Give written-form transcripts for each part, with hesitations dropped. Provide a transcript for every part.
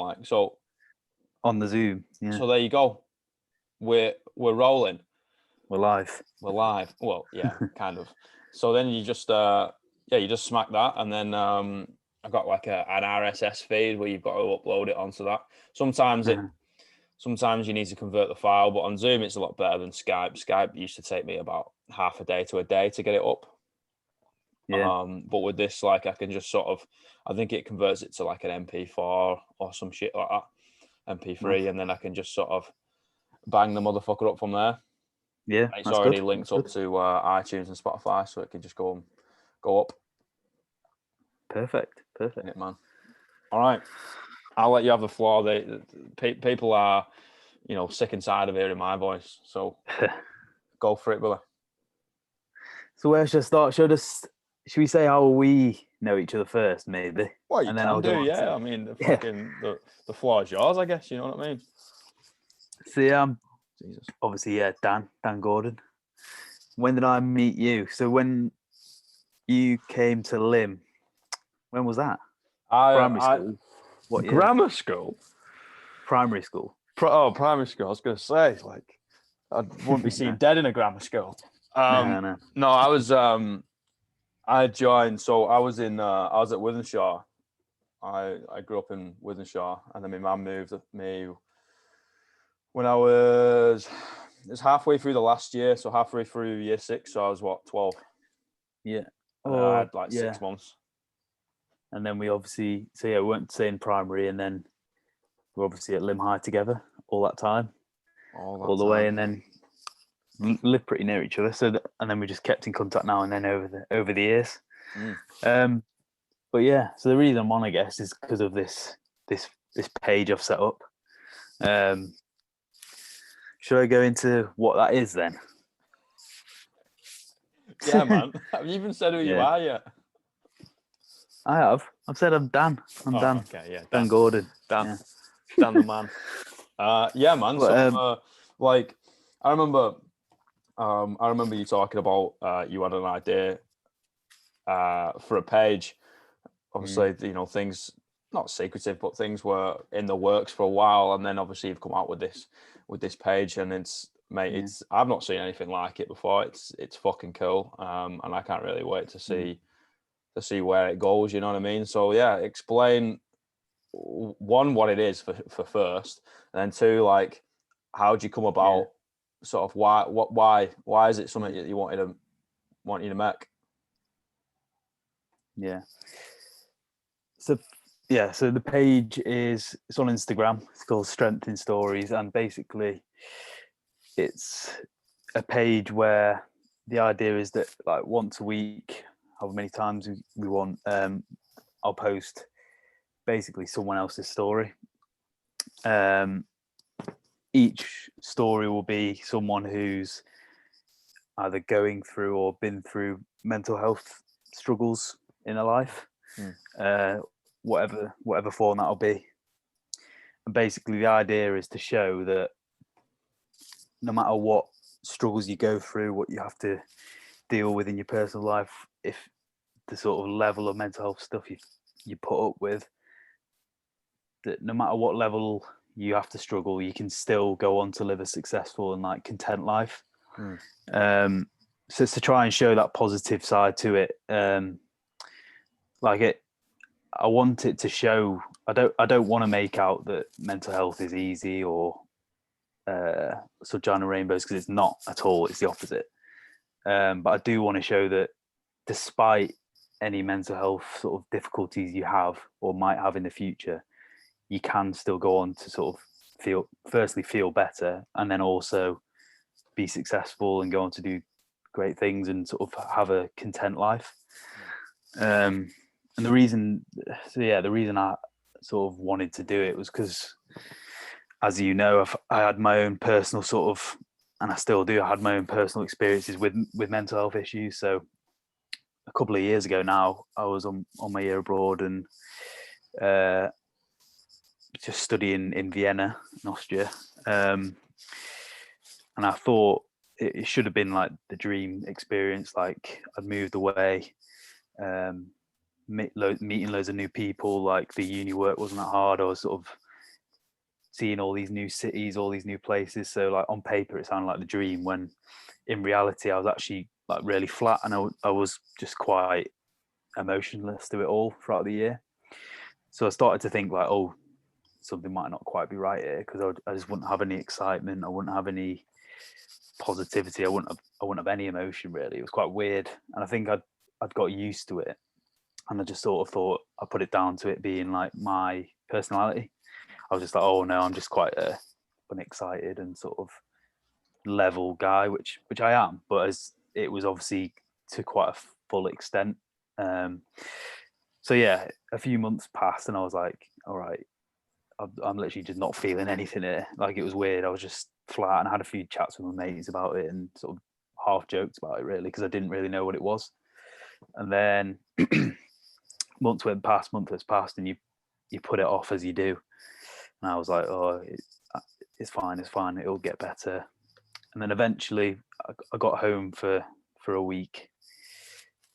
I'm like, so On the Zoom. Yeah. so there you go. We're rolling. We're live. We're live. Well, yeah, kind of. So then you just you just smack that, and then I've got like an RSS feed where you've got to upload it onto that. Sometimes sometimes you need to convert the file, but on Zoom it's a lot better than Skype. Skype used to take me about half a day to a day to get it up. Yeah. But with this, like, I can just sort of, I think it converts it to like an MP4 or some shit like that, MP3, and then I can just sort of bang the motherfucker up from there. Yeah, It's already linked up to iTunes and Spotify, so it can just go up. Perfect. In it, man. All right, I'll let you have the floor. People are, sick and tired of hearing my voice, so go for it, brother. So where should I start? Should we say how we know each other first, maybe? Well, you can do, yeah. I mean, the floor is yours, I guess. You know what I mean? See, Jesus. Obviously, yeah, Dan Gordon. When did I meet you? So when you came to Lim, when was that? Primary school. What year? Grammar school. Primary school. Primary school. I was going to say, like, I wouldn't be seen dead in a grammar school. No. No, I was. I joined. So I was at Wythenshawe. I grew up in Wythenshawe, and then my mum moved me when it was halfway through the last year, so halfway through year 6. So I was 12. Yeah. I had like 6 months. And then we obviously, we went to in primary, and then we're obviously at Lim High together all that time, all the way, and then live pretty near each other. So and then we just kept in contact now and then over the years. But yeah, so the reason I'm on, I guess, is because of this page I've set up. Should I go into what that is then? Yeah, man. Have you even said who you are yet? I have. I've said I'm Dan. I'm Dan. Okay, yeah. Dan Gordon. Dan the man. Yeah, man. But, so, I remember you talking about you had an idea for a page. Obviously, things not secretive, but things were in the works for a while, and then obviously you've come out with this page, and it's I've not seen anything like it before. It's fucking cool, and I can't really wait to see where it goes. You know what I mean? So yeah, explain one, what it is for first, and then two, like, how did you come about? Sort of why is it something that you want you to make? Yeah. So the page it's on Instagram. It's called Strength in Stories, and basically it's a page where the idea is that, like, once a week, however many times we want, I'll post basically someone else's story. Each story will be someone who's either going through or been through mental health struggles in their life, whatever form that'll be. And basically the idea is to show that no matter what struggles you go through, what you have to deal with in your personal life, if the sort of level of mental health stuff you put up with, that no matter what level you have to struggle, you can still go on to live a successful and, like, content life. So it's to try and show that positive side to it. I want it to show. I don't want to make out that mental health is easy or sunshine and rainbows, because it's not at all. It's the opposite. But I do want to show that despite any mental health sort of difficulties you have or might have in the future, you can still go on to sort of feel better, and then also be successful and go on to do great things and sort of have a content life. And the reason I sort of wanted to do it was because, as you know, I had my own personal sort of, and I still do, I had my own personal experiences with mental health issues. So a couple of years ago now, I was on my year abroad and just studying in Vienna, in Austria. And I thought it should have been like the dream experience. Like, I'd moved away, meeting loads of new people. Like, the uni work wasn't that hard. I was sort of seeing all these new cities, all these new places. So like on paper, it sounded like the dream, when in reality, I was actually like really flat, and I was just quite emotionless to it all throughout the year. So I started to think like, oh, something might not quite be right here, because I just wouldn't have any excitement. I wouldn't have any positivity. I wouldn't have any emotion really. It was quite weird, and I think I'd got used to it, and I just sort of thought I put it down to it being like my personality. I was just like, oh no, I'm just quite a unexcited and sort of level guy, which I am, but as it was obviously to quite a full extent. So yeah, a few months passed, and I was like, all right, I'm literally just not feeling anything here. Like, it was weird. I was just flat, and I had a few chats with my mates about it, and sort of half joked about it really, because I didn't really know what it was. And then months went past, and you put it off as you do. And I was like, oh, it's fine, it'll get better. And then eventually I got home for a week,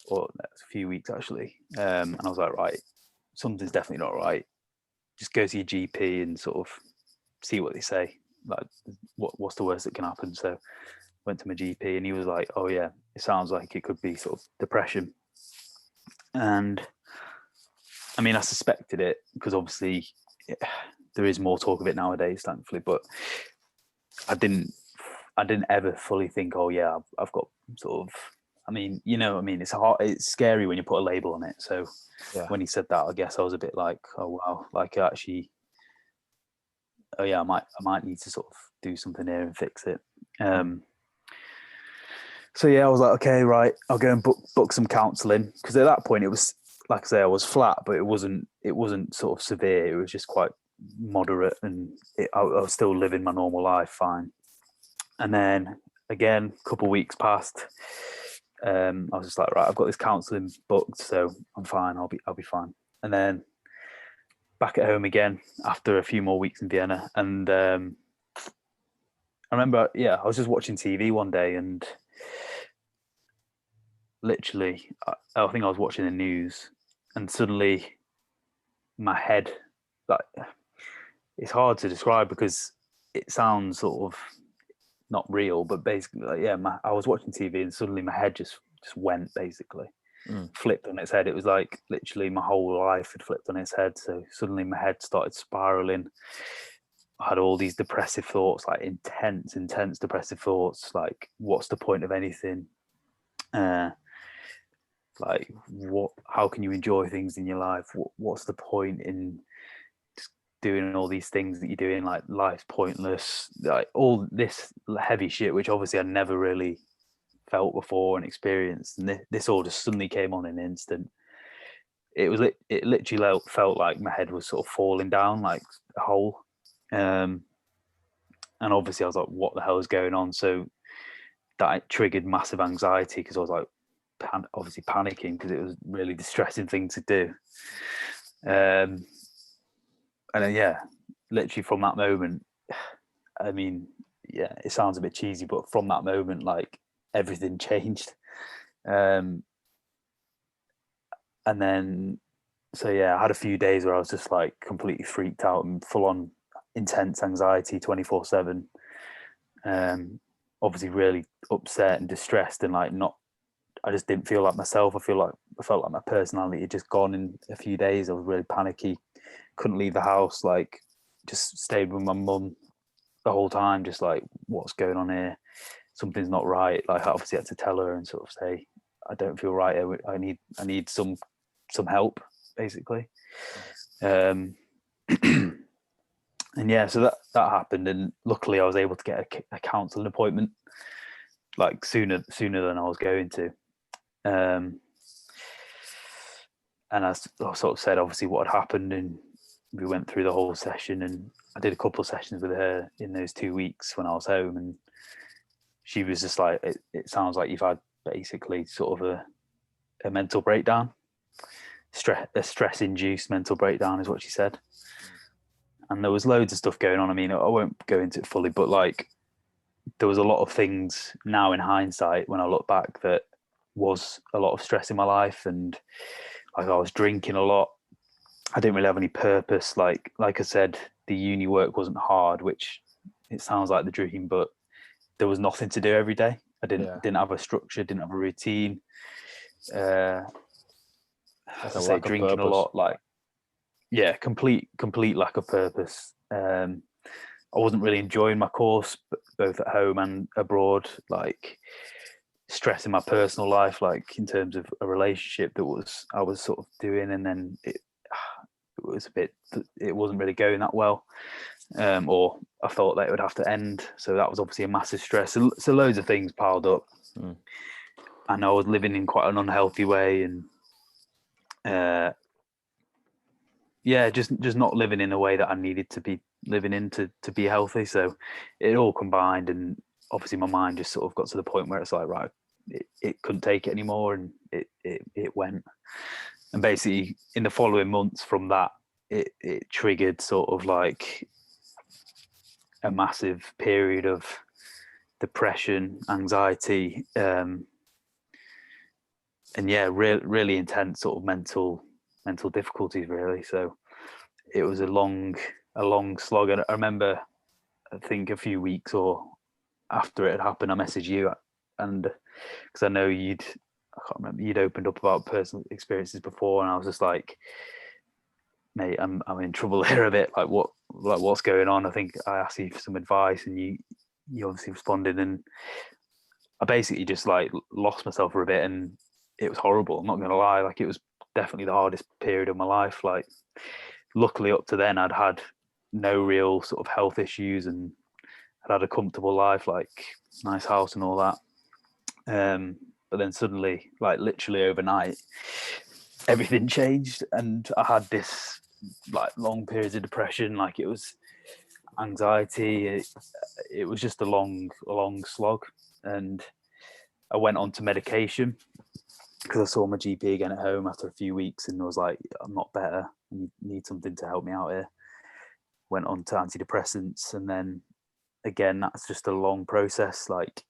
or a few weeks actually, and I was like, right, something's definitely not right. Just go to your GP and sort of see what they say. Like, what's the worst that can happen? So went to my GP, and he was like, oh yeah, it sounds like it could be sort of depression. And I mean, I suspected it, because obviously there is more talk of it nowadays, thankfully, but I didn't ever fully think, oh yeah, I've got sort of, I mean, it's scary when you put a label on it. So Yeah. when he said that, I guess I was a bit like, oh wow, like actually, oh yeah, I might need to sort of do something here and fix it. So yeah, I was like, okay, right, I'll go and book some counselling, because at that point it was, like I say, I was flat, but it wasn't sort of severe. It was just quite moderate, and I was still living my normal life fine. And then again, a couple of weeks passed. I was just like, right, I've got this counselling booked, so I'm fine. I'll be fine. And then back at home again after a few more weeks in Vienna, and I remember, yeah, I was just watching TV one day, and literally, I think I was watching the news, and suddenly my head, like, it's hard to describe because it sounds sort of not real, but basically, like, yeah, I was watching TV, and suddenly my head just went, basically flipped on its head. It was like literally my whole life had flipped on its head. So suddenly my head started spiraling. I had all these depressive thoughts, like intense depressive thoughts, like, what's the point of anything? Like, how can you enjoy things in your life? What's the point in just doing all these things that you're doing? Like, life's pointless, like all this heavy shit, which obviously I never really felt before and experienced. And this all just suddenly came on in an instant. It literally felt like my head was sort of falling down like a hole. And obviously I was like, what the hell is going on? So that triggered massive anxiety, because I was like, obviously panicking, because it was a really distressing thing to do. And then, yeah, literally from that moment, I mean, yeah, it sounds a bit cheesy, but from that moment, like, everything changed. And then, so yeah, I had a few days where I was just like completely freaked out and full on intense anxiety 24/7. Obviously really upset and distressed, and like, I just didn't feel like myself. I felt like my personality had just gone in a few days. I was really panicky, couldn't leave the house, like, just stayed with my mum the whole time, just like, what's going on here? Something's not right. Like, I obviously had to tell her and sort of say, I don't feel right. I need some help, basically. And yeah, so that happened, and luckily I was able to get a counselling appointment, like, sooner than I was going to. And I sort of said obviously what had happened, and we went through the whole session, and I did a couple of sessions with her in those 2 weeks when I was home, and she was just like, it sounds like you've had basically sort of a mental breakdown, a stress-induced mental breakdown is what she said. And there was loads of stuff going on. I mean, I won't go into it fully, but like, there was a lot of things now in hindsight when I look back that was a lot of stress in my life. And like, I was drinking a lot. I didn't really have any purpose. Like I said, the uni work wasn't hard, which it sounds like the dream, but there was nothing to do every day. I didn't have a structure, didn't have a routine. Like As a I say, lack of drinking a purpose. lot, like complete lack of purpose. I wasn't really enjoying my course, both at home and abroad. Like stress in my personal life, like in terms of a relationship that I was sort of doing, and then it was a bit, it wasn't really going that well, or I thought that it would have to end. So that was obviously a massive stress. So loads of things piled up, and I was living in quite an unhealthy way, and just not living in a way that I needed to be living in to be healthy. So it all combined, and obviously my mind just sort of got to the point where it's like, right, it couldn't take it anymore, and it went. And basically in the following months from that, it triggered sort of like a massive period of depression, anxiety, and really intense sort of mental difficulties, really. So it was a long slog. And I remember, I think a few weeks or after it had happened, I messaged you, and because I know I can't remember, you'd opened up about personal experiences before, and I was just like, mate, I'm in trouble here a bit. Like what's going on? I think I asked you for some advice, and you obviously responded, and I basically just like lost myself for a bit, and it was horrible. I'm not gonna lie, like it was definitely the hardest period of my life. Like luckily up to then I'd had no real sort of health issues, and I'd had a comfortable life, like nice house and all that. But then suddenly, like literally overnight, everything changed, and I had this like long periods of depression. Like it was anxiety. It was just a long slog, and I went on to medication because I saw my GP again at home after a few weeks, and was like, I'm not better. I need something to help me out here. Went on to antidepressants, and then again, that's just a long process. Like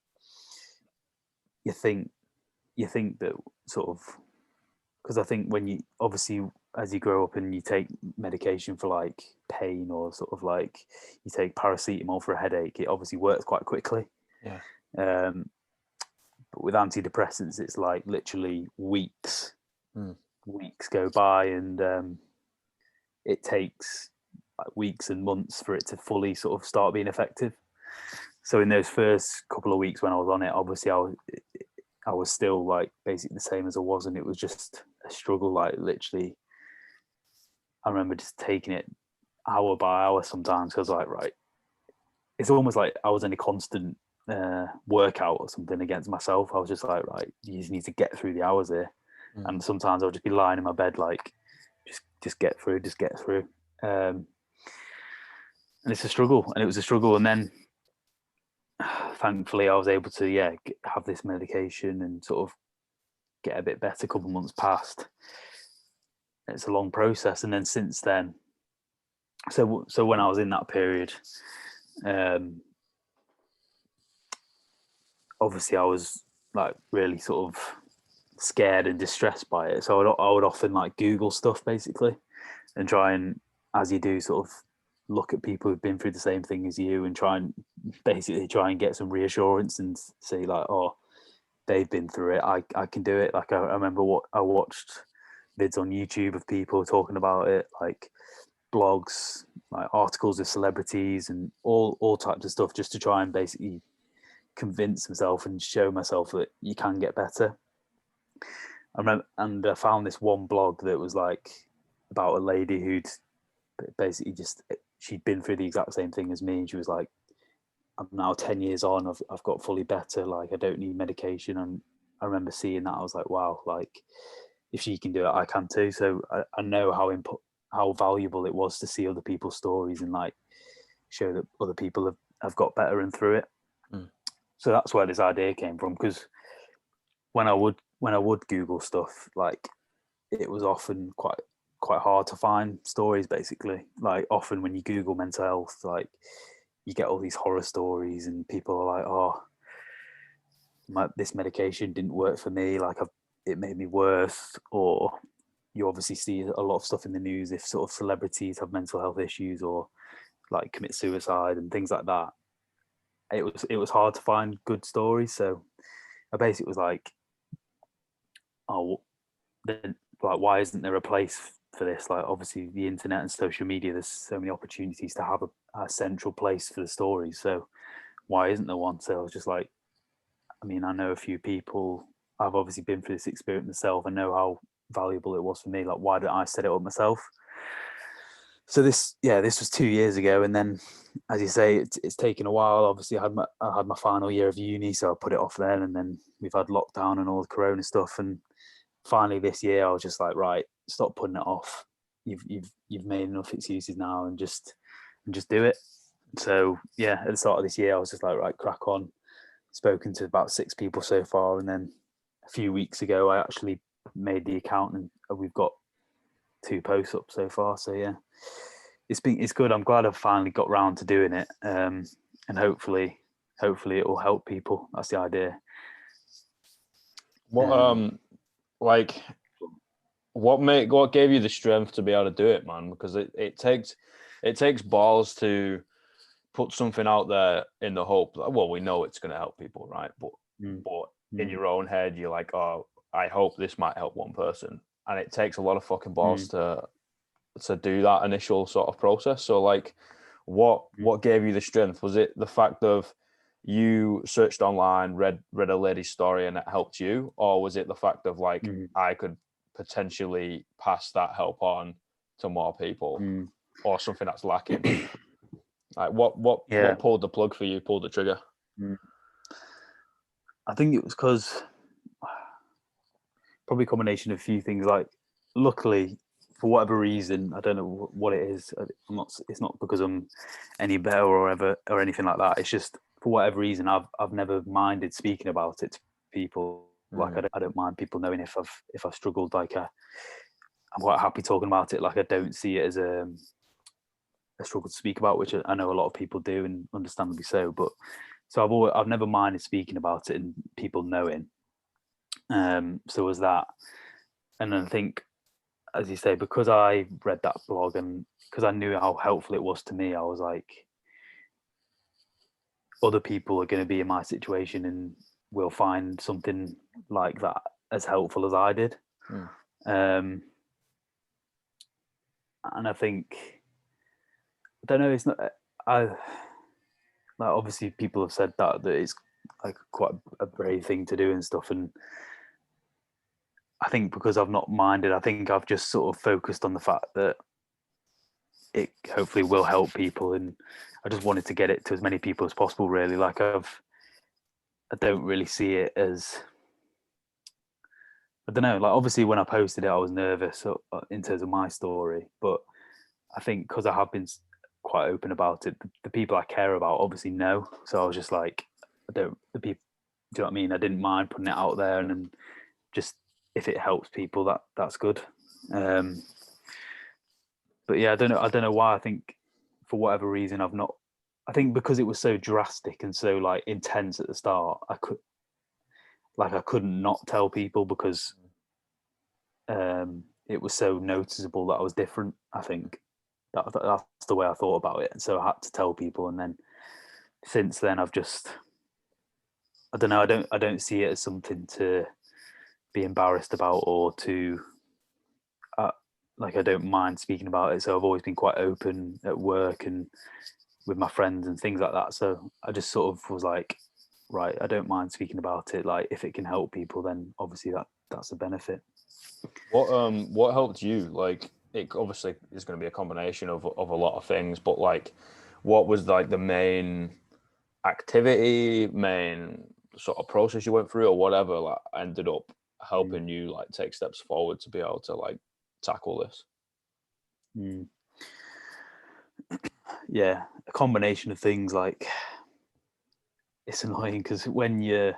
you think that sort of, because I think when you obviously as you grow up and you take medication for like pain, or sort of like you take paracetamol for a headache, it obviously works quite quickly. Yeah. But with antidepressants, it's like literally weeks. Weeks go by, and it takes like weeks and months for it to fully sort of start being effective. So in those first couple of weeks when I was on it, obviously I was still like basically the same as I was, and it was just a struggle. Like literally, I remember just taking it hour by hour sometimes, because like, right, it's almost like I was in a constant workout or something against myself. I was just like, right, you just need to get through the hours here. And sometimes I'll just be lying in my bed like, just get through. And it's a struggle, and it was a struggle. And then thankfully I was able to have this medication and sort of get a bit better. A couple of months passed. It's a long process, and then since then, so when I was in that period, obviously I was like really sort of scared and distressed by it. So I would often like Google stuff basically, and try and, as you do, sort of look at people who've been through the same thing as you, and try and get some reassurance and say like, oh, they've been through it. I can do it. Like I remember what I watched vids on YouTube of people talking about it, like blogs, like articles of celebrities, and all types of stuff, just to try and basically convince myself and show myself that you can get better. I remember, and I found this one blog that was like about a lady who'd basically she'd been through the exact same thing as me, and she was like, I'm now 10 years on, I've got fully better, like I don't need medication. And I remember seeing that, I was like, wow, like if she can do it, I can too. So I know how valuable it was to see other people's stories, and like show that other people have got better and through it. So that's where this idea came from, because when I would Google stuff, like it was often quite hard to find stories. Basically, like often when you Google mental health, like you get all these horror stories, and people are like, "Oh, this medication didn't work for me. Like it made me worse," or you obviously see a lot of stuff in the news if sort of celebrities have mental health issues or like commit suicide and things like that. It was hard to find good stories, so I basically was like, oh, then like why isn't there a place for this? Like obviously the internet and social media, there's so many opportunities to have a central place for the stories. So why isn't there one? So I was just like, I mean, I know a few people. I've obviously been through this experience myself. I know how valuable it was for me. Like, why didn't I set it up myself? So this was 2 years ago, and then, as you say, it's taken a while. Obviously, I had my final year of uni, so I put it off then, and then we've had lockdown and all the Corona stuff, and finally this year, I was just like, right, stop putting it off. You've made enough excuses now, and just do it. So yeah, at the start of this year, I was just like, right, crack on. Spoken to about 6 people so far, and then a few weeks ago, I actually made the account, and we've got 2 posts up so far. So yeah, it's good. I'm glad I've finally got round to doing it, and hopefully it will help people. That's the idea. What like what gave you the strength to be able to do it, man? Because it takes balls to put something out there in the hope that, well, we know it's going to help people, right? But in your own head, you're like, oh, I hope this might help one person, and it takes a lot of fucking balls to do that initial sort of process. So like, what gave you the strength? Was it the fact of you searched online, read a lady's story, and it helped you, or was it the fact of like, I could potentially pass that help on to more people, or something that's lacking? Like what pulled the plug for you? Pulled the trigger? I think it was because probably a combination of a few things. Like, luckily, for whatever reason, I don't know what it is. It's not because I'm any better or anything like that. It's just for whatever reason, I've never minded speaking about it to people. Like I don't mind people knowing if I've struggled. Like I'm quite happy talking about it. Like I don't see it as a struggle to speak about, which I know a lot of people do, and understandably so. But so I've never minded speaking about it and people knowing. So was that, and then I think, as you say, because I read that blog and because I knew how helpful it was to me, I was like, other people are going to be in my situation and will find something like that as helpful as I did. And I think, I don't know, it's not, like obviously people have said that it's like quite a brave thing to do and stuff, and I think because I've not minded, I think I've just sort of focused on the fact that it hopefully will help people, and I just wanted to get it to as many people as possible, really. Like I don't really see it as, I don't know, like obviously when I posted it I was nervous in terms of my story, but I think because I have been quite open about it, the people I care about obviously know. So I was just like, the people, do you know what I mean? I didn't mind putting it out there, and then just if it helps people, that's good. But yeah, I don't know why. I think for whatever reason I think because it was so drastic and so like intense at the start, I couldn't not tell people because it was so noticeable that I was different. I think that's the way I thought about it, and so I had to tell people. And then since then, I've just, I don't know, I don't see it as something to be embarrassed about or to like, I don't mind speaking about it. So I've always been quite open at work and with my friends and things like that. So I just sort of was like, right, I don't mind speaking about it. Like if it can help people, then obviously that's a benefit. What helped you? Like, it obviously is going to be a combination of a lot of things, but like, what was like the main activity, main sort of process you went through, or whatever, like ended up helping you like take steps forward to be able to like tackle this? Yeah, a combination of things. Like, it's annoying because when you're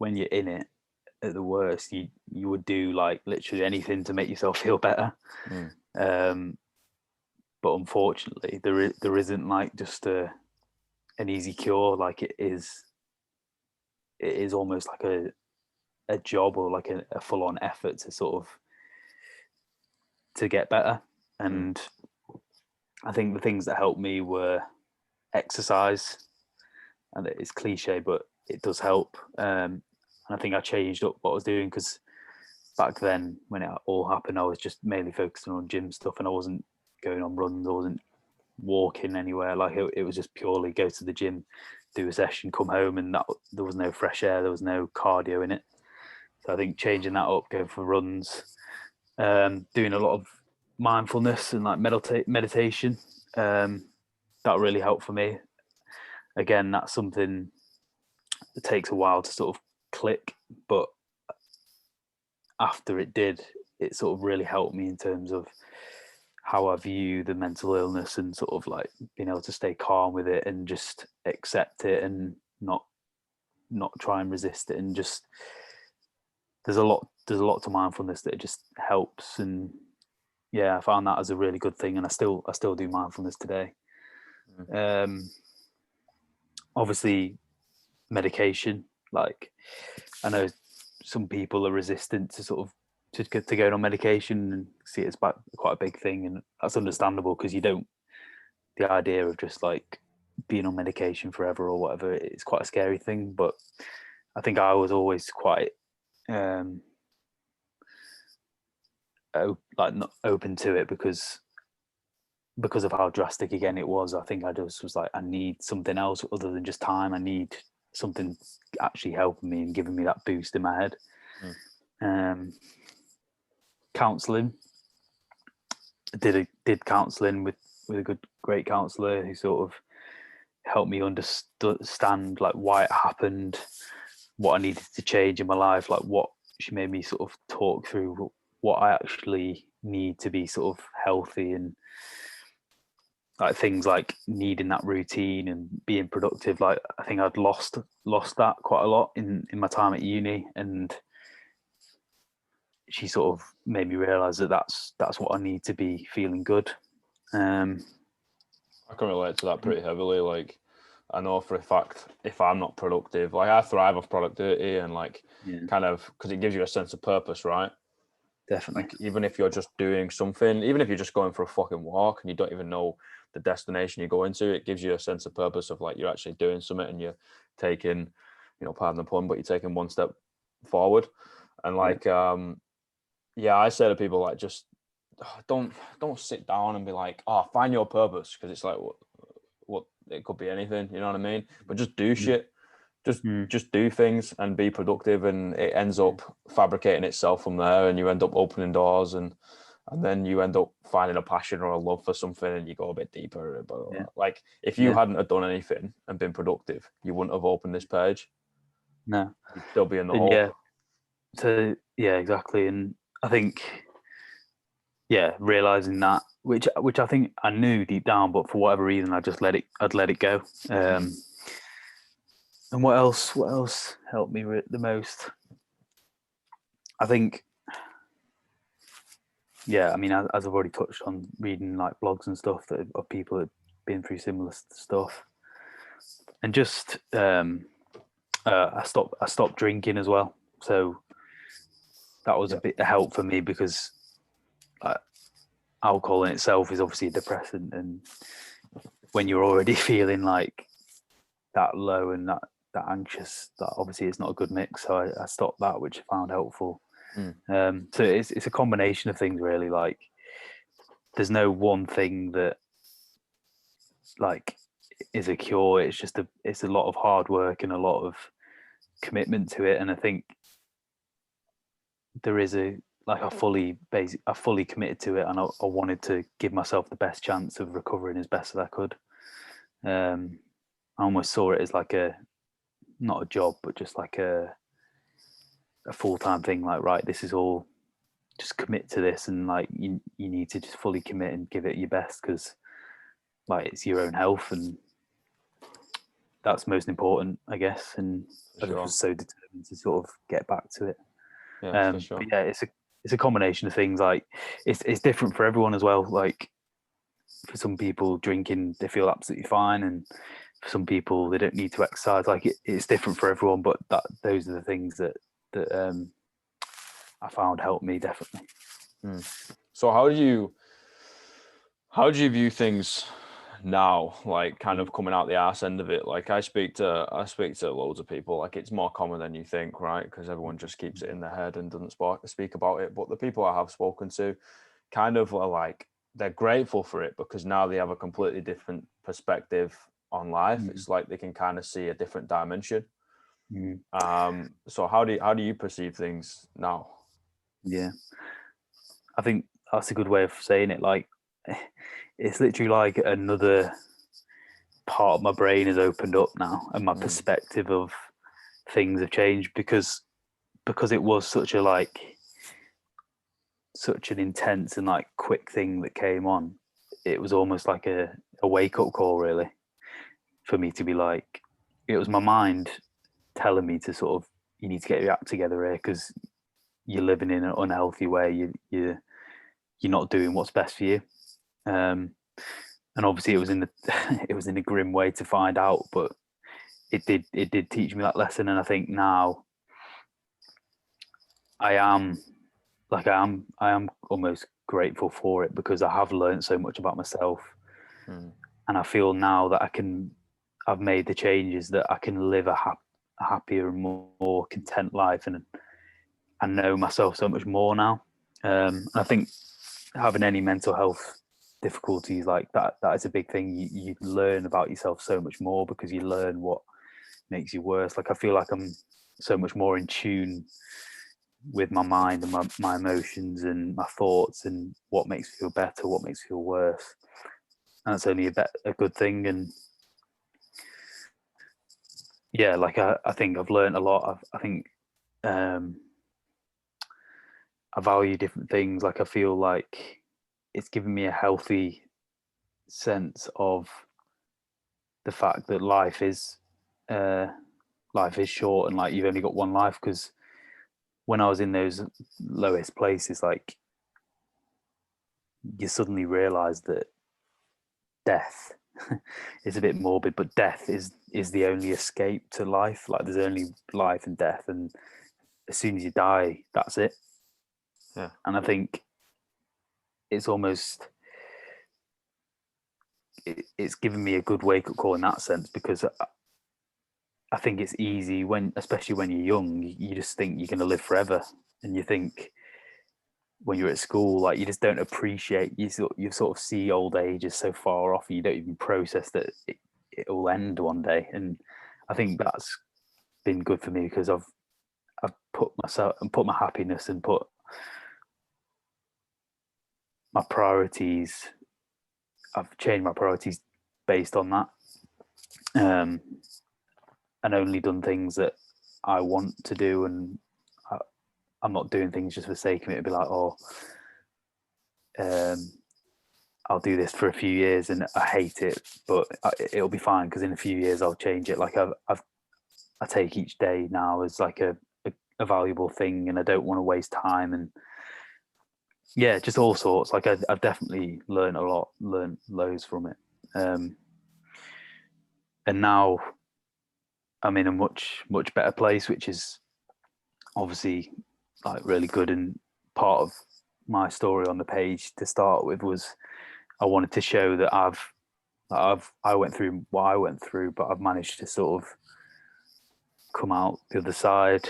in it at the worst, you would do like literally anything to make yourself feel better. But unfortunately, there isn't like just an easy cure. Like it is almost like a job or like a full on effort to sort of to get better. And I think the things that helped me were exercise, and it's cliche, but it does help. And I think I changed up what I was doing, because back then when it all happened, I was just mainly focusing on gym stuff, and I wasn't going on runs, I wasn't walking anywhere. Like it was just purely go to the gym, do a session, come home, and there was no fresh air, there was no cardio in it. So I think changing that up, going for runs, doing a lot of mindfulness and like meditation, that really helped for me. Again, that's something that takes a while to sort of click, but after it did, it sort of really helped me in terms of how I view the mental illness, and sort of like being able to stay calm with it and just accept it, and not try and resist it. And just there's a lot to mindfulness that it just helps. And yeah, I found that as a really good thing, and I still do mindfulness today. Obviously medication, like I know some people are resistant to sort of to going on medication, and see it as quite a big thing, and that's understandable, because the idea of just like being on medication forever or whatever, it's quite a scary thing. But I think I was always quite like not open to it, because of how drastic again it was. I think I just was like, I need something else other than just time. I need something actually helping me and giving me that boost in my head. Counselling, did counselling with a great counsellor, who sort of helped me understand like why it happened, what I needed to change in my life, like what she made me sort of talk through what I actually need to be sort of healthy, and like things like needing that routine and being productive. Like I think I'd lost that quite a lot in my time at uni, and she sort of made me realize that that's what I need to be feeling good. I can relate to that pretty heavily. Like I know for a fact, if I'm not productive, like I thrive off productivity, and like kind of, because it gives you a sense of purpose, right? Definitely. Like even if you're just doing something, even if you're just going for a fucking walk and you don't even know the destination you're going to, it gives you a sense of purpose of like you're actually doing something, and you're taking, pardon the pun, but you're taking one step forward. And like I say to people, like, just don't sit down and be like, find your purpose, because it's like what it could be anything, you know what I mean? But just do shit. Just do things and be productive, and it ends up fabricating itself from there, and you end up opening doors, and then you end up finding a passion or a love for something, and you go a bit deeper. But like if you hadn't have done anything and been productive, you wouldn't have opened this page. No, you'd still be in the hole. Yeah. So yeah, exactly. And I think realizing that, which I think I knew deep down, but for whatever reason I'd let it go. And what else helped me the most? I think, I mean, as I've already touched on, reading like blogs and stuff of people that have been through similar stuff, and just I stopped drinking as well. So that was a bit of help for me, because like alcohol in itself is obviously a depressant, and when you're already feeling like that low and that anxious, that obviously it's not a good mix. So I stopped that, which I found helpful. So it's a combination of things, really. Like there's no one thing that like is a cure. It's just it's a lot of hard work and a lot of commitment to it. And I think there is I fully committed to it, and I wanted to give myself the best chance of recovering as best as I could. I almost saw it as like not a job, but just like a full-time thing. Like, right, this is all, just commit to this, and like you need to just fully commit and give it your best, because like it's your own health, and that's most important, I guess. And I was so determined to sort of get back to it. For sure. But it's a combination of things. Like it's different for everyone as well. Like for some people, drinking, they feel absolutely fine, and for some people, they don't need to exercise. Like it's different for everyone. But those are the things that I found helped me, definitely. So how do you view things now, like kind of coming out the arse end of it? Like I speak to loads of people. Like it's more common than you think, right? Because everyone just keeps it in their head and doesn't speak about it. But the people I have spoken to kind of are like, they're grateful for it because now they have a completely different perspective on life. It's like they can kind of see a different dimension. So how do you perceive things now? Yeah, I think that's a good way of saying it. Like, it's literally like another part of my brain has opened up now, and my perspective of things have changed because it was such an intense and like quick thing that came on. It was almost like a wake up call, really, for me to be like, it was my mind telling me to sort of, you need to get your act together here because you're living in an unhealthy way. You're not doing what's best for you. And obviously it was in the it was in a grim way to find out, but it did teach me that lesson. And I think now I am almost grateful for it because I have learned so much about myself. And I feel now that I've made the changes that I can live a happier and more content life, and I know myself so much more now. And I think having any mental health difficulties like that is a big thing. You learn about yourself so much more because you learn what makes you worse. Like I feel like I'm so much more in tune with my mind and my emotions and my thoughts and what makes me feel better, what makes me feel worse. And that's only a good thing. And yeah, like I think I've learned a lot. I think I value different things. Like I feel like it's given me a healthy sense of the fact that life is short and like you've only got one life. Because when I was in those lowest places, like you suddenly realize that death is a bit morbid, but death is the only escape to life. Like there's only life and death, and as soon as you die, that's it. Yeah. And I think it's almost it's given me a good wake up call in that sense, because I think it's easy especially when you're young, you just think you're going to live forever, and you think when you're at school, like you just don't appreciate, you sort of see old age as so far off, and you don't even process that it will end one day. And I think that's been good for me because I've put my happiness and put my priorities. I've changed my priorities based on that, and only done things that I want to do, and I'm not doing things just for the sake of it. It'd be like, I'll do this for a few years and I hate it, but it'll be fine because in a few years I'll change it. Like I take each day now as like a valuable thing, and I don't want to waste time. And yeah, just all sorts. Like I've definitely learned loads from it. And now I'm in a much better place, which is obviously like really good. And part of my story on the page to start with was I wanted to show that I went through what I went through, but I've managed to sort of come out the other side.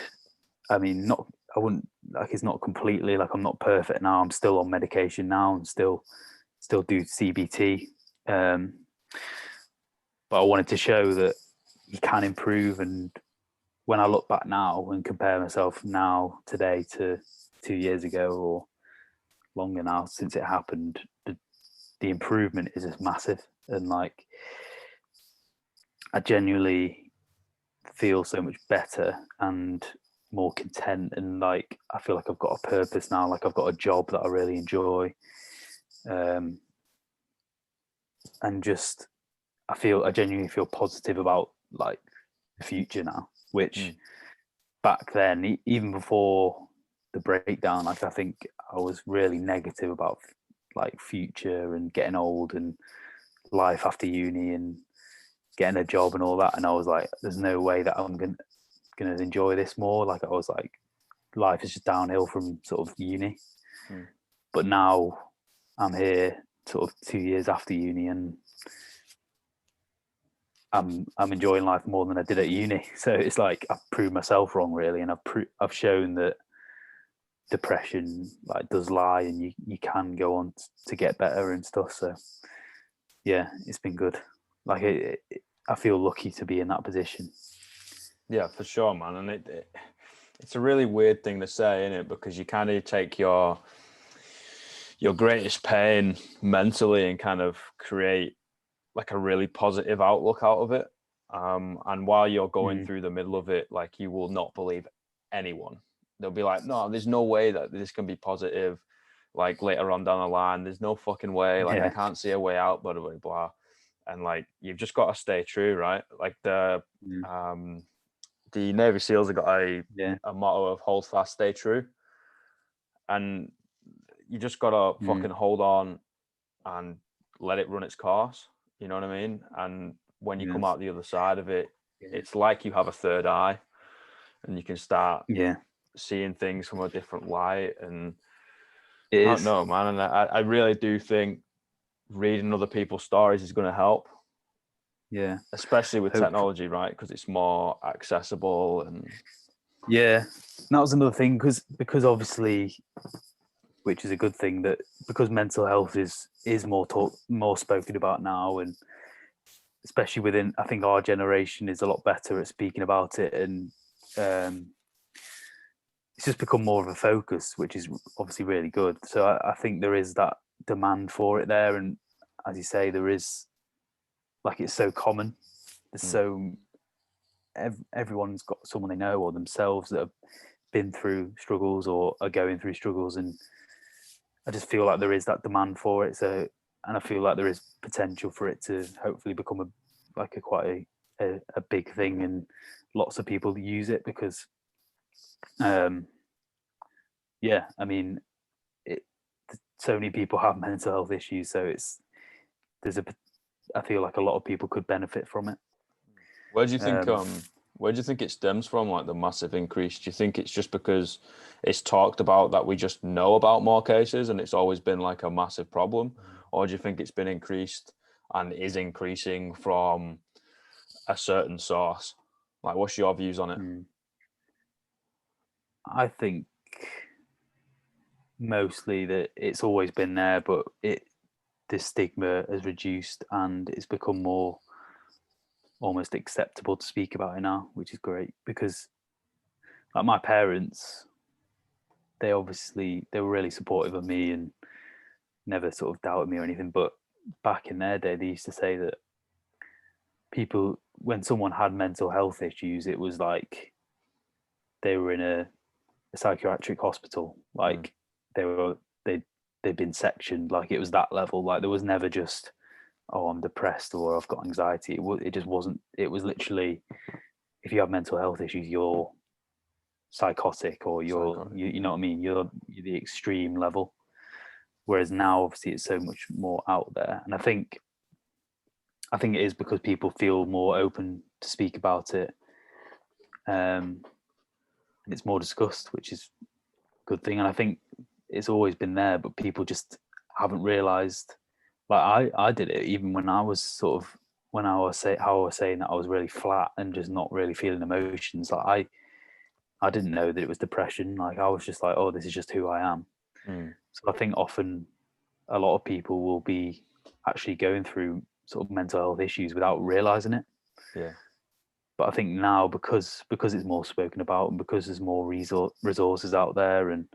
I mean, I wouldn't, like, it's not completely, like, I'm not perfect now. I'm still on medication now and still do CBT. But I wanted to show that you can improve. And when I look back now and compare myself now today to 2 years ago or longer now since it happened, the improvement is just massive. And like, I genuinely feel so much better and more content, and like I feel like I've got a purpose now. Like I've got a job that I really enjoy, and just I genuinely feel positive about like the future now. Which back then, even before the breakdown, like I think I was really negative about like future and getting old and life after uni and getting a job and all that. And I was like, there's no way that I'm gonna enjoy this more. Like I was like, life is just downhill from sort of uni. But now I'm here sort of 2 years after uni, and I'm enjoying life more than I did at uni. So it's like I've proved myself wrong, really, and I've shown that depression like does lie, and you can go on to get better and stuff. So yeah, it's been good. Like I feel lucky to be in that position. Yeah, for sure, man. And it's a really weird thing to say, isn't it? Because you kind of take your greatest pain mentally and kind of create like a really positive outlook out of it. And while you're going through the middle of it, like you will not believe anyone. They'll be like, no, there's no way that this can be positive. Like later on down the line, there's no fucking way. Like I can't see a way out, blah, blah, blah. And like, you've just got to stay true, right? Like the Navy SEALs have got a motto of hold fast, stay true. And you just got to fucking hold on and let it run its course. You know what I mean? And when you come out the other side of it, it's like you have a third eye and you can start seeing things from a different light. And I don't know, man. And I really do think reading other people's stories is going to help. Yeah. Especially with technology, right? Because it's more accessible. And yeah, and that was another thing because obviously, which is a good thing, that because mental health is more spoken about now, and especially within, I think our generation is a lot better at speaking about it, and it's just become more of a focus, which is obviously really good. So I think there is that demand for it there, and as you say, there is, like, it's so common. There's so everyone's got someone they know or themselves that have been through struggles or are going through struggles, and I just feel like there is that demand for it. So, and I feel like there is potential for it to hopefully become quite a big thing, and lots of people use it because, yeah, I mean, so many people have mental health issues, so I feel like a lot of people could benefit from it. Where do you think it stems from, like the massive increase? Do you think it's just because it's talked about that we just know about more cases and it's always been like a massive problem? Or do you think it's been increased and is increasing from a certain source? Like, what's your views on it? I think mostly that it's always been there, but the stigma has reduced and it's become more almost acceptable to speak about it now, which is great. Because like my parents, they were really supportive of me and never sort of doubted me or anything. But back in their day, they used to say that people, when someone had mental health issues, it was like they were in a psychiatric hospital. Like they'd been sectioned. Like it was that level. Like there was never just, oh, I'm depressed or I've got anxiety. It just wasn't. It was literally, if you have mental health issues, you're psychotic or you know what I mean. You're the extreme level. Whereas now, obviously, it's so much more out there, and I think it is because people feel more open to speak about it, and it's more discussed, which is a good thing. And I think it's always been there, but people just haven't realised. Like I did it even when I was how I was saying that I was really flat and just not really feeling emotions. Like I didn't know that it was depression. Like I was just like, oh, this is just who I am. So I think often a lot of people will be actually going through sort of mental health issues without realising it. Yeah. But I think now because it's more spoken about and because there's more resources out there and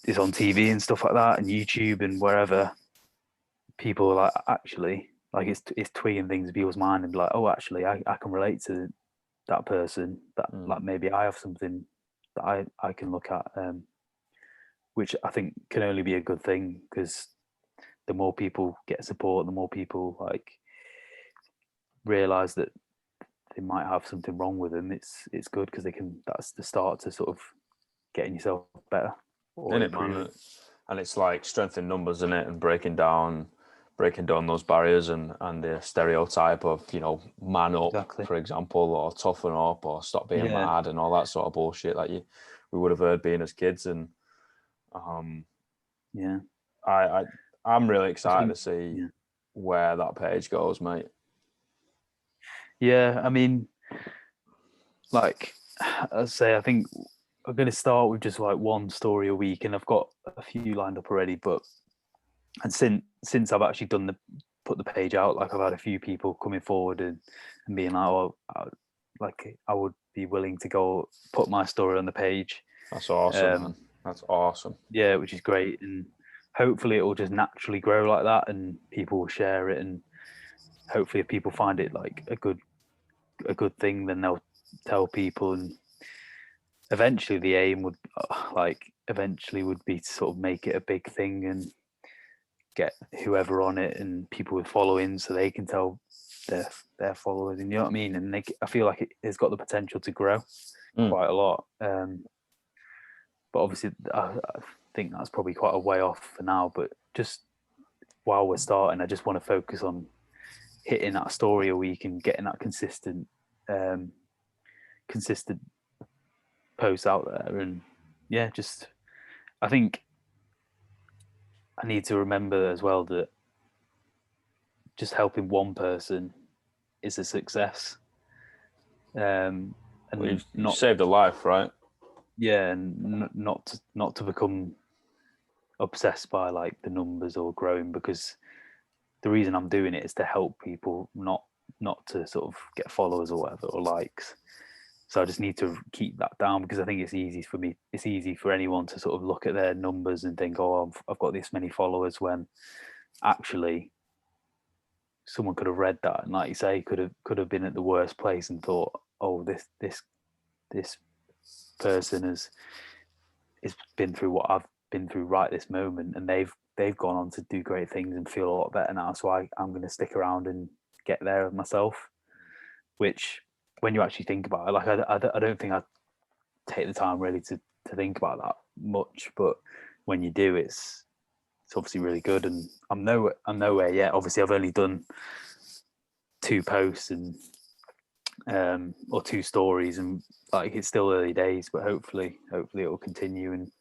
it's on TV and stuff like that and YouTube and wherever, people are like, actually, like it's tweaking things in people's mind and be like, oh, actually, I can relate to that person, that like maybe I have something that I can look at, which I think can only be a good thing, because the more people get support, the more people like realize that they might have something wrong with them. It's good because that's the start to sort of getting yourself better or improving. And it's like strength in numbers, in it, and breaking down those barriers and the stereotype of, you know, man up, exactly, for example, or toughen up, or stop being mad and all that sort of bullshit that we would have heard being as kids. And Yeah. I'm really excited think- to see yeah. where that page goes, mate. Yeah, I mean, like I say, I think I'm going to start with just like one story a week, and I've got a few lined up already. But and since I've actually put the page out, like I've had a few people coming forward and being like, "Oh, I would be willing to go put my story on the page." That's awesome, man. That's awesome. Yeah, which is great, and hopefully it will just naturally grow like that, and people will share it, and hopefully if people find it like a good thing, then they'll tell people, and eventually the aim would eventually would be to sort of make it a big thing and get whoever on it and people with following so they can tell their followers, and you know what I mean, and I feel like it has got the potential to grow quite a lot, but obviously I think that's probably quite a way off for now, but just while we're starting I just want to focus on hitting that story a week and getting that consistent posts out there, and yeah, just I think I need to remember as well that just helping one person is a success, Well, and you've saved a life, right? and not to become obsessed by like the numbers or growing, because the reason I'm doing it is to help people, not to sort of get followers or whatever or likes. So I just need to keep that down, because I think it's easy for me. It's easy for anyone to sort of look at their numbers and think, "Oh, I've got this many followers," when actually someone could have read that and, like you say, could have been at the worst place and thought, "Oh, this person has been through what I've been through right this moment, and they've gone on to do great things and feel a lot better now. So I'm going to stick around and get there myself." Which, when you actually think about it, like I don't think I take the time really to think about that much, but when you do, it's obviously really good. And I'm nowhere yet. Obviously, I've only done 2 posts and or 2 stories, and like it's still early days, but hopefully it will continue and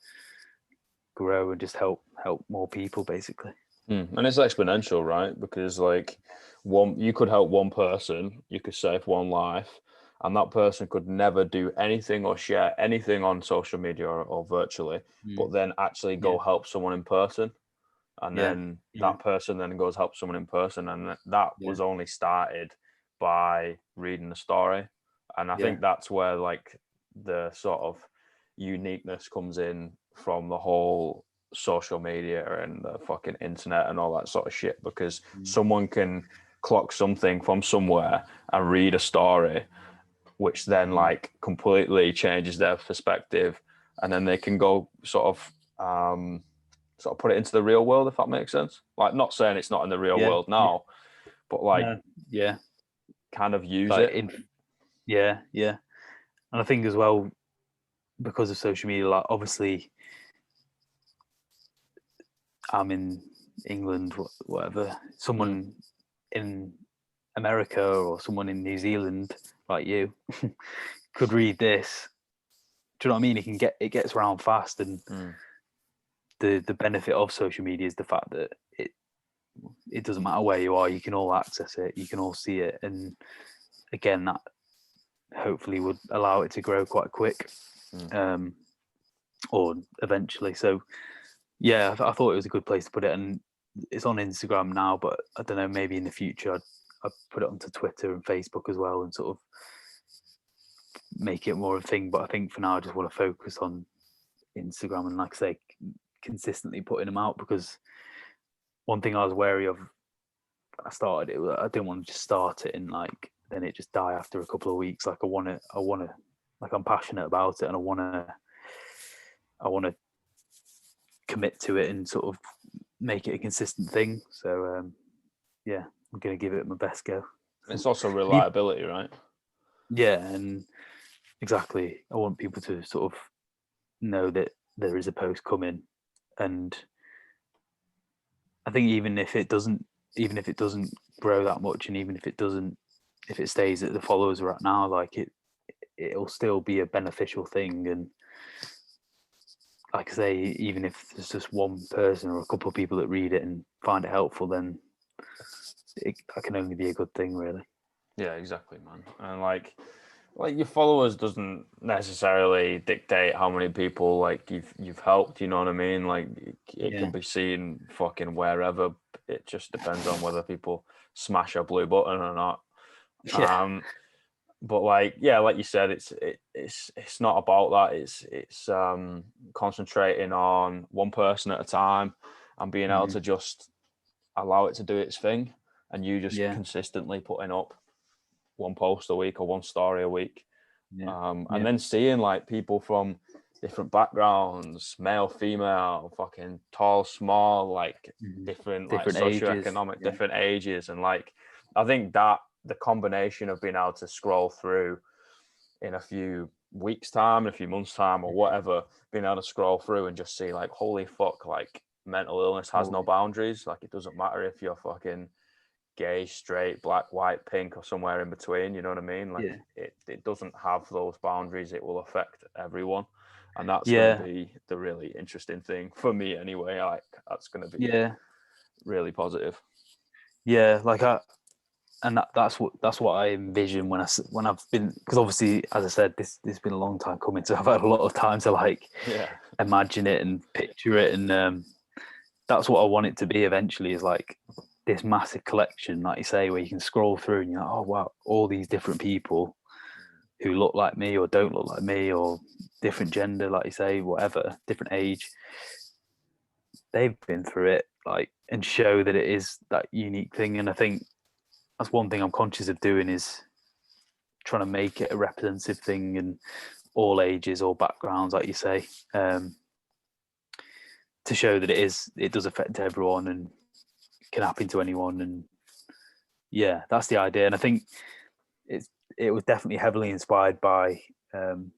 grow and just help more people basically. And it's exponential, right? Because like you could help one person, you could save one life, and that person could never do anything or share anything on social media or virtually, but then actually go Yeah. help someone in person. And Yeah. then Yeah. that person then goes help someone in person. And that Yeah. was only started by reading the story. And I Yeah. think that's where like the sort of uniqueness comes in from the whole social media and the fucking internet and all that sort of shit, because someone can clock something from somewhere and read a story which then like completely changes their perspective, and then they can go sort of put it into the real world, if that makes sense. Like, not saying it's not in the real Yeah. world now, but like No. Yeah. kind of use Like it. yeah. And I think as well, because of social media, like obviously I'm in England, whatever. Someone in America or someone in New Zealand, like you, could read this. Do you know what I mean? It gets around fast, and the benefit of social media is the fact that it doesn't matter where you are, you can all access it, you can all see it, and again, that hopefully would allow it to grow quite quick, or eventually. So yeah, I thought it was a good place to put it, and it's on Instagram now, but I don't know, maybe in the future I'd put it onto Twitter and Facebook as well, and sort of make it more of a thing. But I think for now I just want to focus on Instagram and, like I say, consistently putting them out, because one thing I was wary of when I started it, I didn't want to just start it and like then it just die after a couple of weeks. Like I want to, like I'm passionate about it, and I want to commit to it and sort of make it a consistent thing. So yeah, I'm gonna give it my best go. It's also reliability, right? Yeah, and exactly. I want people to sort of know that there is a post coming, and I think even if it doesn't grow that much, and even if it stays at the followers are at now, like it'll still be a beneficial thing, and like I say, even if there's just one person or a couple of people that read it and find it helpful, then that can only be a good thing, really. Yeah, exactly, man. And like your followers doesn't necessarily dictate how many people like you've helped. You know what I mean? Like it Yeah. can be seen fucking wherever. It just depends on whether people smash a blue button or not. Yeah. But like yeah, like you said, it's not about that. It's concentrating on one person at a time and being able to just allow it to do its thing, and you just Yeah. consistently putting up one post a week or one story a week, Yeah. and then seeing like people from different backgrounds, male, female, fucking tall, small, like different like Different ages. socioeconomic, Yeah. different ages, and like I think that the combination of being able to scroll through in a few weeks time, in a few months time, or whatever, being able to scroll through and just see like holy fuck, like mental illness has no boundaries. Like it doesn't matter if you're fucking gay, straight, black, white, pink, or somewhere in between. You know what I mean? Like it doesn't have those boundaries. It will affect everyone, and that's going to be the really interesting thing for me anyway. Like that's going to be really positive. Yeah, like that's what I envision when I've been, because obviously, as I said, this has been a long time coming, so I've had a lot of time to like imagine it and picture it, and that's what I want it to be eventually, is like this massive collection, like you say, where you can scroll through and you're like, oh wow, all these different people who look like me or don't look like me, or different gender, like you say, whatever, different age, they've been through it, like, and show that it is that unique thing. And I think that's one thing I'm conscious of doing, is trying to make it a representative thing in all ages, all backgrounds, like you say, to show that it does affect everyone and can happen to anyone. And yeah, that's the idea. And I think it was definitely heavily inspired by the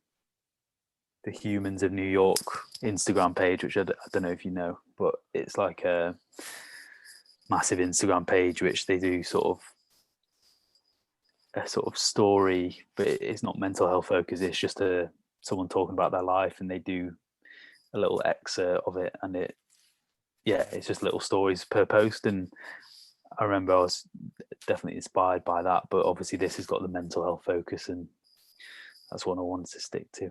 Humans of New York Instagram page, which I don't know if you know, but it's like a massive Instagram page which they do sort of a sort of story, but it's not mental health focused. It's just someone talking about their life, and they do a little excerpt of it, and it's just little stories per post. And I remember I was definitely inspired by that, but obviously this has got the mental health focus, and that's what I wanted to stick to.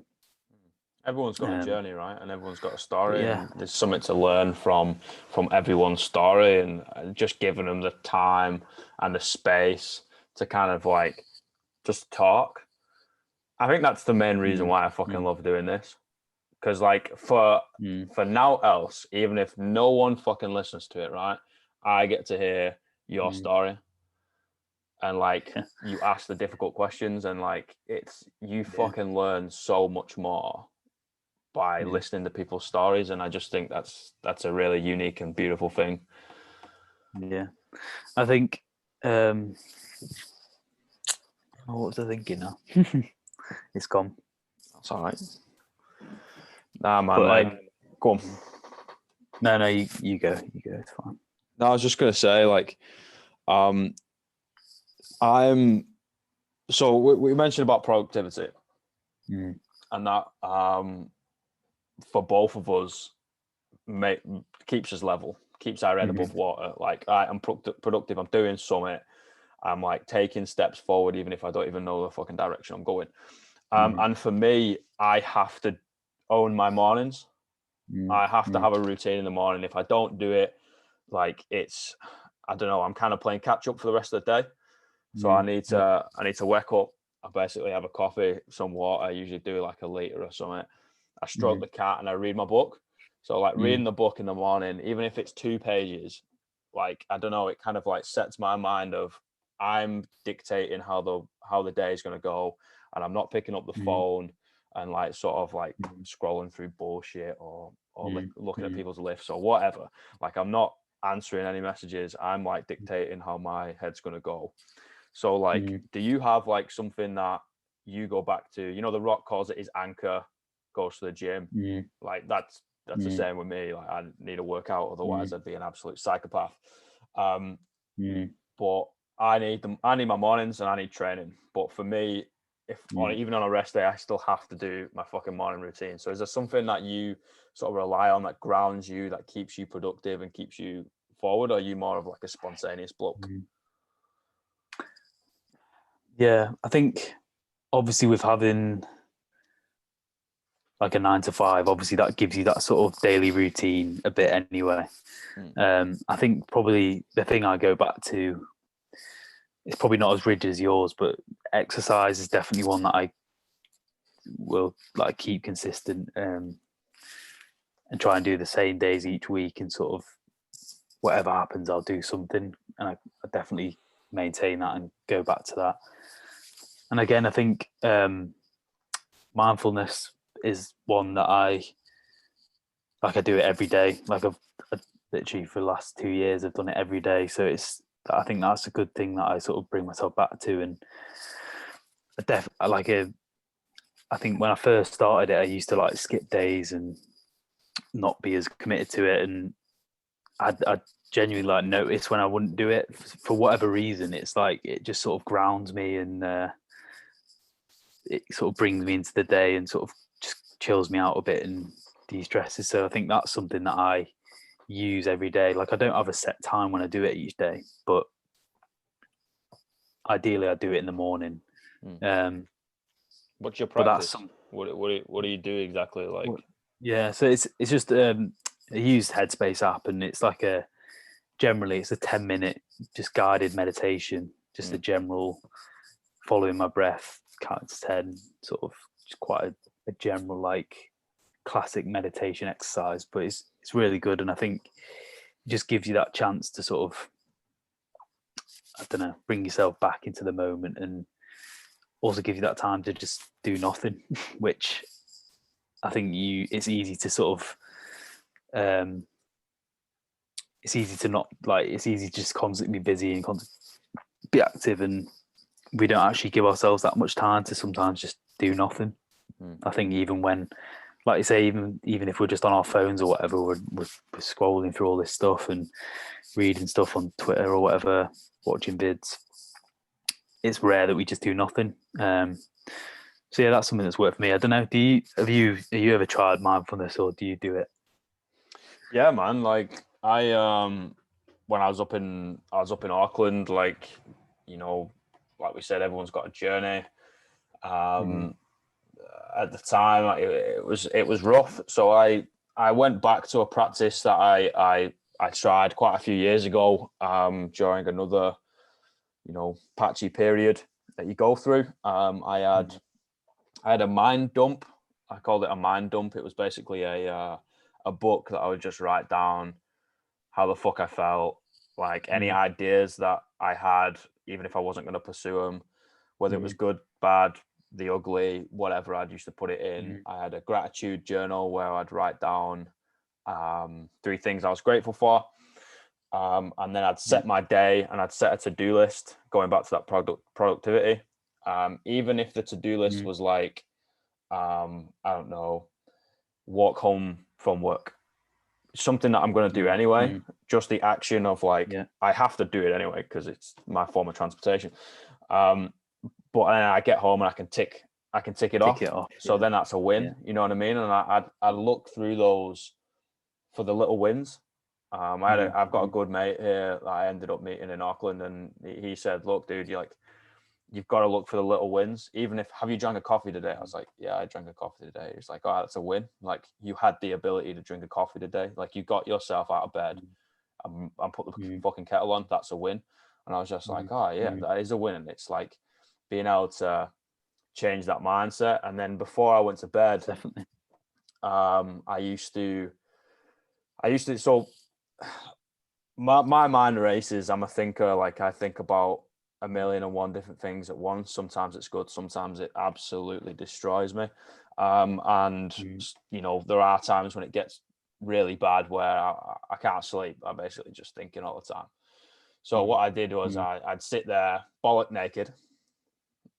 Everyone's got a journey, right? And everyone's got a story, Yeah, and there's something to learn from everyone's story, and just giving them the time and the space to kind of like just talk. I think that's the main reason why I fucking love doing this. Because like for now else, even if no one fucking listens to it, right? I get to hear your story, and like you ask the difficult questions, and like you fucking learn so much more by listening to people's stories. And I just think that's a really unique and beautiful thing. Yeah, I think what was I thinking now? It's gone. That's all right. Nah, man, But go on. No, you go. It's fine. No, I was just gonna say, like, I'm. So we mentioned about productivity, and that for both of us, keeps us level, keeps our head above water. Like, I'm productive. I'm doing something. I'm like taking steps forward, even if I don't even know the fucking direction I'm going. And for me, I have to own my mornings. I have to have a routine in the morning. If I don't do it, like I don't know, I'm kind of playing catch up for the rest of the day. So I need to wake up. I basically have a coffee, some water. I usually do like a liter or something. I stroke the cat and I read my book. So like reading the book in the morning, even if it's 2 pages, like I don't know, it kind of like sets my mind of I'm dictating how the day is going to go, and I'm not picking up the phone and like sort of like scrolling through bullshit or looking at people's lifts or whatever. Like I'm not answering any messages. I'm like dictating how my head's going to go. So like, do you have like something that you go back to? You know, The Rock calls it his anchor, goes to the gym. Like that's the same with me. Like I need to work out, otherwise I'd be an absolute psychopath. But I need my mornings and I need training. But for me, even on a rest day, I still have to do my fucking morning routine. So is there something that you sort of rely on that grounds you, that keeps you productive and keeps you forward? Or are you more of like a spontaneous bloke? Yeah, I think obviously with having like a 9 to 5, obviously that gives you that sort of daily routine a bit anyway. I think probably the thing I go back to, it's probably not as rigid as yours, but exercise is definitely one that I will like keep consistent, and try and do the same days each week, and sort of whatever happens, I'll do something, and I definitely maintain that and go back to that. And again, I think mindfulness is one that I do it every day. Like I've literally for the last 2 years, I've done it every day. So I think that's a good thing that I sort of bring myself back to. And I think when I first started it, I used to like skip days and not be as committed to it. And I genuinely like notice when I wouldn't do it for whatever reason. It's like it just sort of grounds me, and it sort of brings me into the day and sort of just chills me out a bit and de-stresses. So I think that's something that I use every day. Like I don't have a set time when I do it each day, but ideally I do it in the morning. What's your practice? What do you do exactly? Like, yeah, so it's just I used Headspace app, and it's like generally it's a 10-minute just guided meditation, just a general following my breath, count to 10, sort of just quite a general like classic meditation exercise, but it's really good. And I think it just gives you that chance to sort of, I don't know, bring yourself back into the moment, and also give you that time to just do nothing, which I think it's easy to sort of it's easy to not like, it's easy to just constantly be busy and be active, and we don't actually give ourselves that much time to sometimes just do nothing. I think even when, like you say, even if we're just on our phones or whatever, we're scrolling through all this stuff and reading stuff on Twitter or whatever, watching vids. It's rare that we just do nothing. So yeah, that's something that's worked for me. I don't know. Have you ever tried mindfulness, or do you do it? Yeah, man. Like when I was up in Auckland, like, you know, like we said, everyone's got a journey. At the time, it was rough. So I went back to a practice that I tried quite a few years ago, during another, you know, patchy period that you go through. I had a mind dump. I called it a mind dump. It was basically a book that I would just write down how the fuck I felt, like any ideas that I had, even if I wasn't going to pursue them, whether it was good, bad, the ugly, whatever. I'd used to put it in. I had a gratitude journal where I'd write down 3 things I was grateful for. And then I'd set my day, and I'd set a to-do list, going back to that productivity. Even if the to-do list was like, I don't know, walk home from work, something that I'm going to do anyway, just the action of like, I have to do it anyway because it's my form of transportation. But then I get home and I can tick it off. So then that's a win. You know what I mean? And I look through those for the little wins. I've got a good mate here that I ended up meeting in Auckland, and he said, "Look, dude, you've got to look for the little wins. Even if, have you drank a coffee today?" I was like, "Yeah, I drank a coffee today." He's like, "Oh, that's a win. Like, you had the ability to drink a coffee today. Like, you got yourself out of bed and put the fucking kettle on. That's a win." And I was just like, "Oh yeah, that is a win." And it's like being able to change that mindset. And then before I went to bed, Definitely. I used to. So my mind races. I'm a thinker. Like, I think about 1,000,001 different things at once. Sometimes it's good. Sometimes it absolutely destroys me. And you know, there are times when it gets really bad where I can't sleep. I'm basically just thinking all the time. So what I did was I'd sit there bollock naked,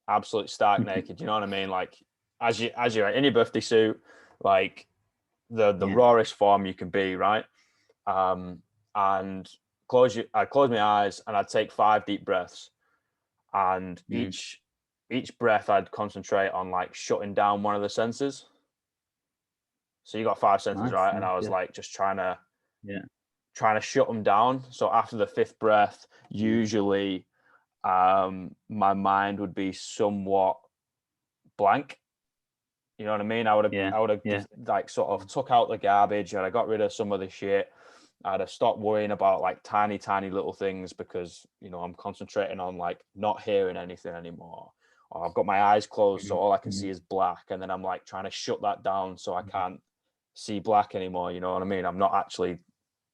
absolute stark naked. You know what I mean? Like, as you're in your birthday suit, like the rawest form you can be, right? And I'd close my eyes and I'd take 5 deep breaths, and each each breath I'd concentrate on like shutting down one of the senses. So you got 5 senses, Nice, right? And nice, I was yeah. like just trying to Yeah. shut them down. So after the 5th breath, usually my mind would be somewhat blank. You know what I mean? I would have Yeah. like sort of took out the garbage and I got rid of some of the shit. I'd have stopped worrying about like tiny little things because, you know, I'm concentrating on like not hearing anything anymore. Or I've got my eyes closed, so all I can see is black. And then I'm like trying to shut that down so I can't see black anymore. You know what I mean? I'm not actually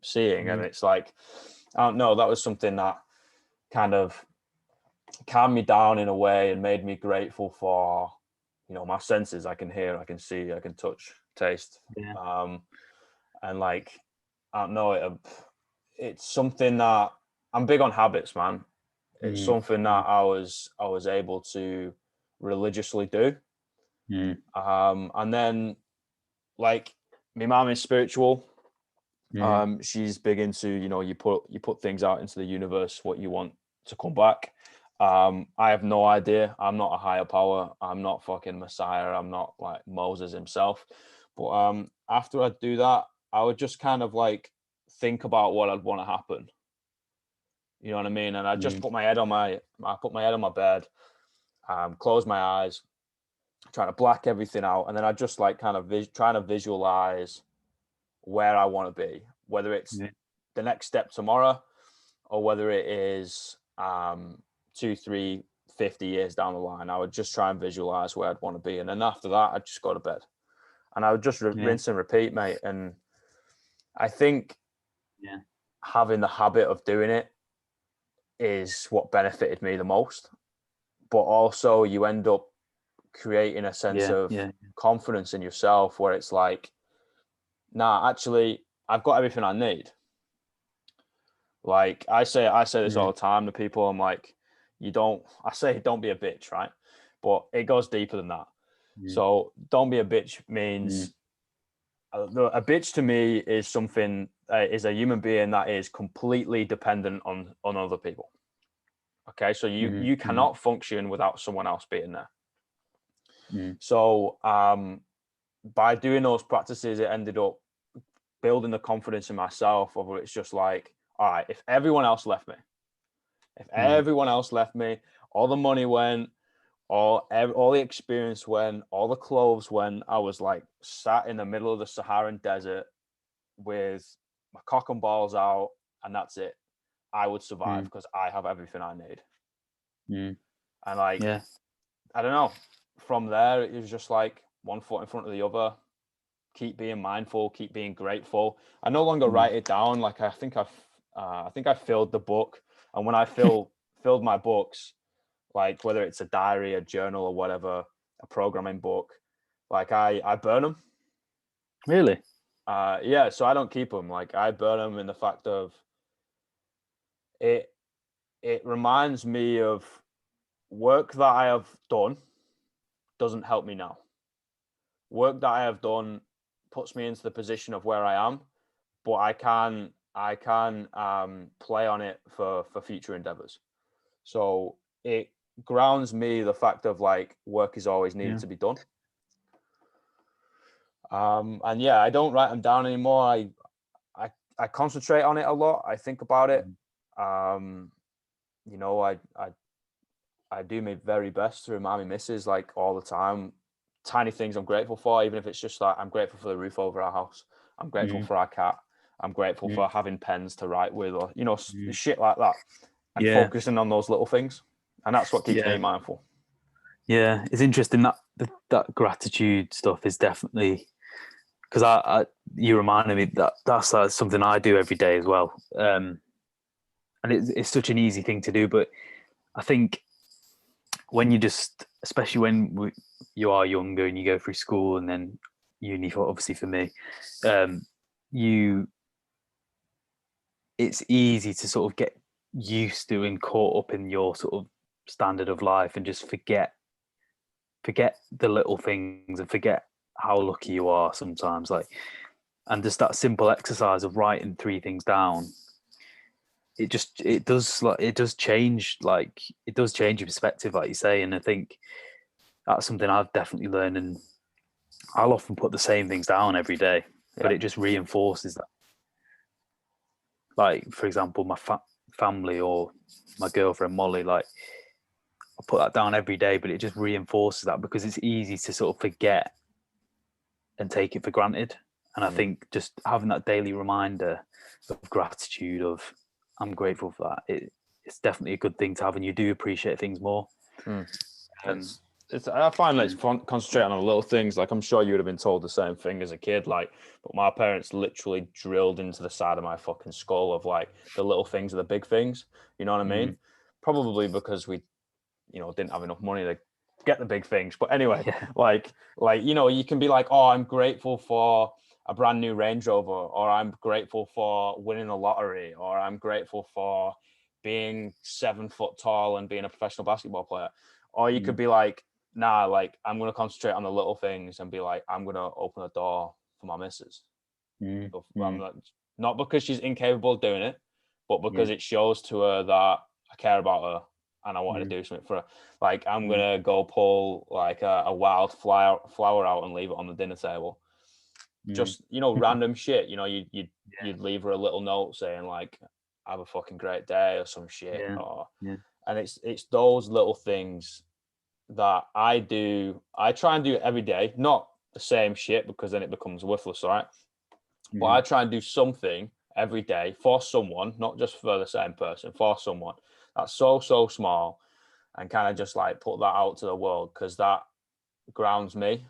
seeing. And it's like, I don't know, that was something that kind of calmed me down in a way and made me grateful for, you know, my senses. I can hear, I can see, I can touch, taste. Yeah. And like, I don't know, it's something that I'm big on habits, man. It's something that I was able to religiously do. And then like my mom is spiritual. She's big into, you know, you put things out into the universe, what you want to come back. I have no idea. I'm not a higher power. I'm not fucking Messiah. I'm not like Moses himself. But after I do that, I would just kind of like think about what I'd want to happen. You know what I mean? And I just put my head on my bed, close my eyes, trying to black everything out, and then I just like kind of trying to visualize where I want to be, whether it's the next step tomorrow or whether it is 2, 3, 50 years down the line. I would just try and visualize where I'd want to be, and then after that, I'd just go to bed, and I would just rinse and repeat, mate. And I think having the habit of doing it is what benefited me the most. But also, you end up creating a sense of confidence in yourself where it's like, nah, actually, I've got everything I need. Like I say this all the time to people. I'm like, I say don't be a bitch, right? But it goes deeper than that. So don't be a bitch means a bitch to me is something is a human being that is completely dependent on other people. Okay, so you cannot function without someone else being there. So by doing those practices, it ended up building the confidence in myself. Whether it's just like, all right, if everyone else left me, all the money went, all the experience went, all the clothes went, I was like sat in the middle of the Saharan desert with my cock and balls out, and that's it. I would survive because I have everything I need. And like, I don't know. From there, it was just like one foot in front of the other. Keep being mindful. Keep being grateful. I no longer write it down. Like I think I filled the book, and when I filled my books, like whether it's a diary, a journal, or whatever, a programming book, like I burn them. Really? Yeah. So I don't keep them. Like I burn them in the fact of it. It reminds me of work that I have done doesn't help me now. Work that I have done puts me into the position of where I am, but I can play on it for future endeavors. So it grounds me the fact of like work is always needed to be done. And yeah, I don't write them down anymore. I concentrate on it a lot. I think about it. You know, I do my very best to remind me missus like all the time, tiny things I'm grateful for, even if it's just like I'm grateful for the roof over our house. I'm grateful for our cat. I'm grateful for having pens to write with, or, you know, shit like that, and focusing on those little things. And that's what keeps me mindful. Yeah, it's interesting that that gratitude stuff is definitely, because I you reminded me that's something I do every day as well. And it's such an easy thing to do, but I think when you just, especially when you are younger and you go through school and then uni, obviously for me, it's easy to sort of get used to and caught up in your sort of standard of life and just forget the little things and forget how lucky you are sometimes. Like, and just that simple exercise of writing 3 things down it does change, like it does change your perspective, like you say. And I think that's something I've definitely learned, and I'll often put the same things down every day, but it just reinforces that. Like, for example, my family or my girlfriend Molly, like I put that down every day, but it just reinforces that because it's easy to sort of forget and take it for granted. And I think just having that daily reminder of gratitude, of I'm grateful for that, it's definitely a good thing to have, and you do appreciate things more. I find that it's concentrating on little things. Like, I'm sure you would have been told the same thing as a kid. Like, but my parents literally drilled into the side of my fucking skull of like the little things are the big things. You know what I mean? Probably because we, didn't have enough money to get the big things. But anyway, like you can be like, oh, I'm grateful for a brand new Range Rover, or I'm grateful for winning the lottery, or I'm grateful for being 7 foot tall and being a professional basketball player. Or you could be like, nah, like I'm going to concentrate on the little things and be like, I'm going to open a door for my missus. Not because she's incapable of doing it, but because it shows to her that I care about her and I wanted to do something for her. Like, I'm going to go pull like a wild flower out and leave it on the dinner table. Just, random shit. You'd leave her a little note saying like, have a fucking great day or some shit. And it's those little things that I do. I try and do it every day, not the same shit because then it becomes worthless, right? But I try and do something every day for someone, not just for the same person, for someone that's so small, and kind of just like put that out to the world because that grounds me.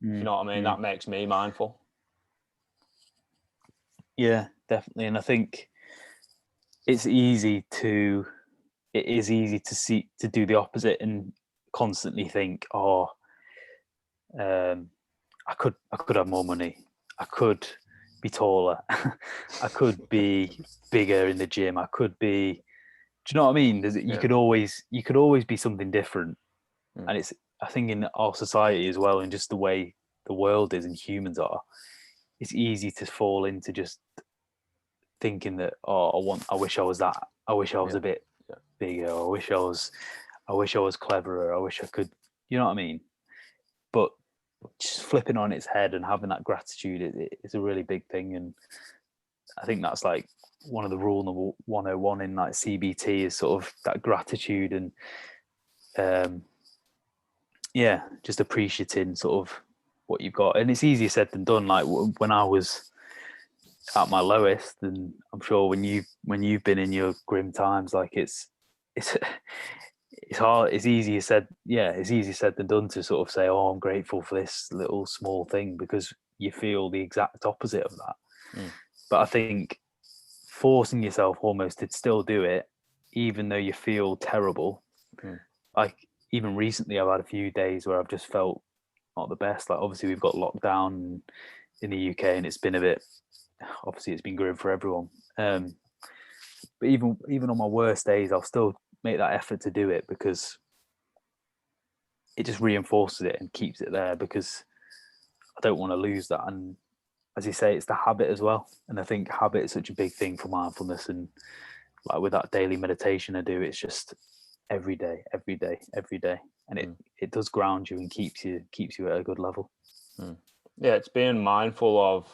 You know what I mean? That makes me mindful. Yeah, definitely. And I think it is easy to do the opposite and constantly think, oh, I could have more money. I could be taller. I could be bigger in the gym. I could be. Do you know what I mean? You could always be something different, and it's, I think, in our society as well, and just the way the world is and humans are, it's easy to fall into just thinking that, oh, I wish I was that. I wish I was a bit bigger. I wish I was cleverer. I wish I could. You know what I mean? But just flipping on its head and having that gratitude is a really big thing. And I think that's like one of the rule number 101 in like CBT is sort of that gratitude and just appreciating sort of what you've got. And it's easier said than done. Like when I was at my lowest, and I'm sure when you've been in your grim times, like it's hard. It's easier said than done to sort of say, oh, I'm grateful for this little small thing, because you feel the exact opposite of that. But I think forcing yourself almost to still do it, even though you feel terrible. Like even recently, I've had a few days where I've just felt not the best. Like obviously we've got lockdown in the UK, and it's been a bit. Obviously, it's been grim for everyone. But even on my worst days, I'll still make that effort to do it because it just reinforces it and keeps it there, because I don't want to lose that. And as you say, it's the habit as well. And I think habit is such a big thing for mindfulness. And like with that daily meditation I do, it's just every day. And it does ground you and keeps you at a good level. Yeah, it's being mindful of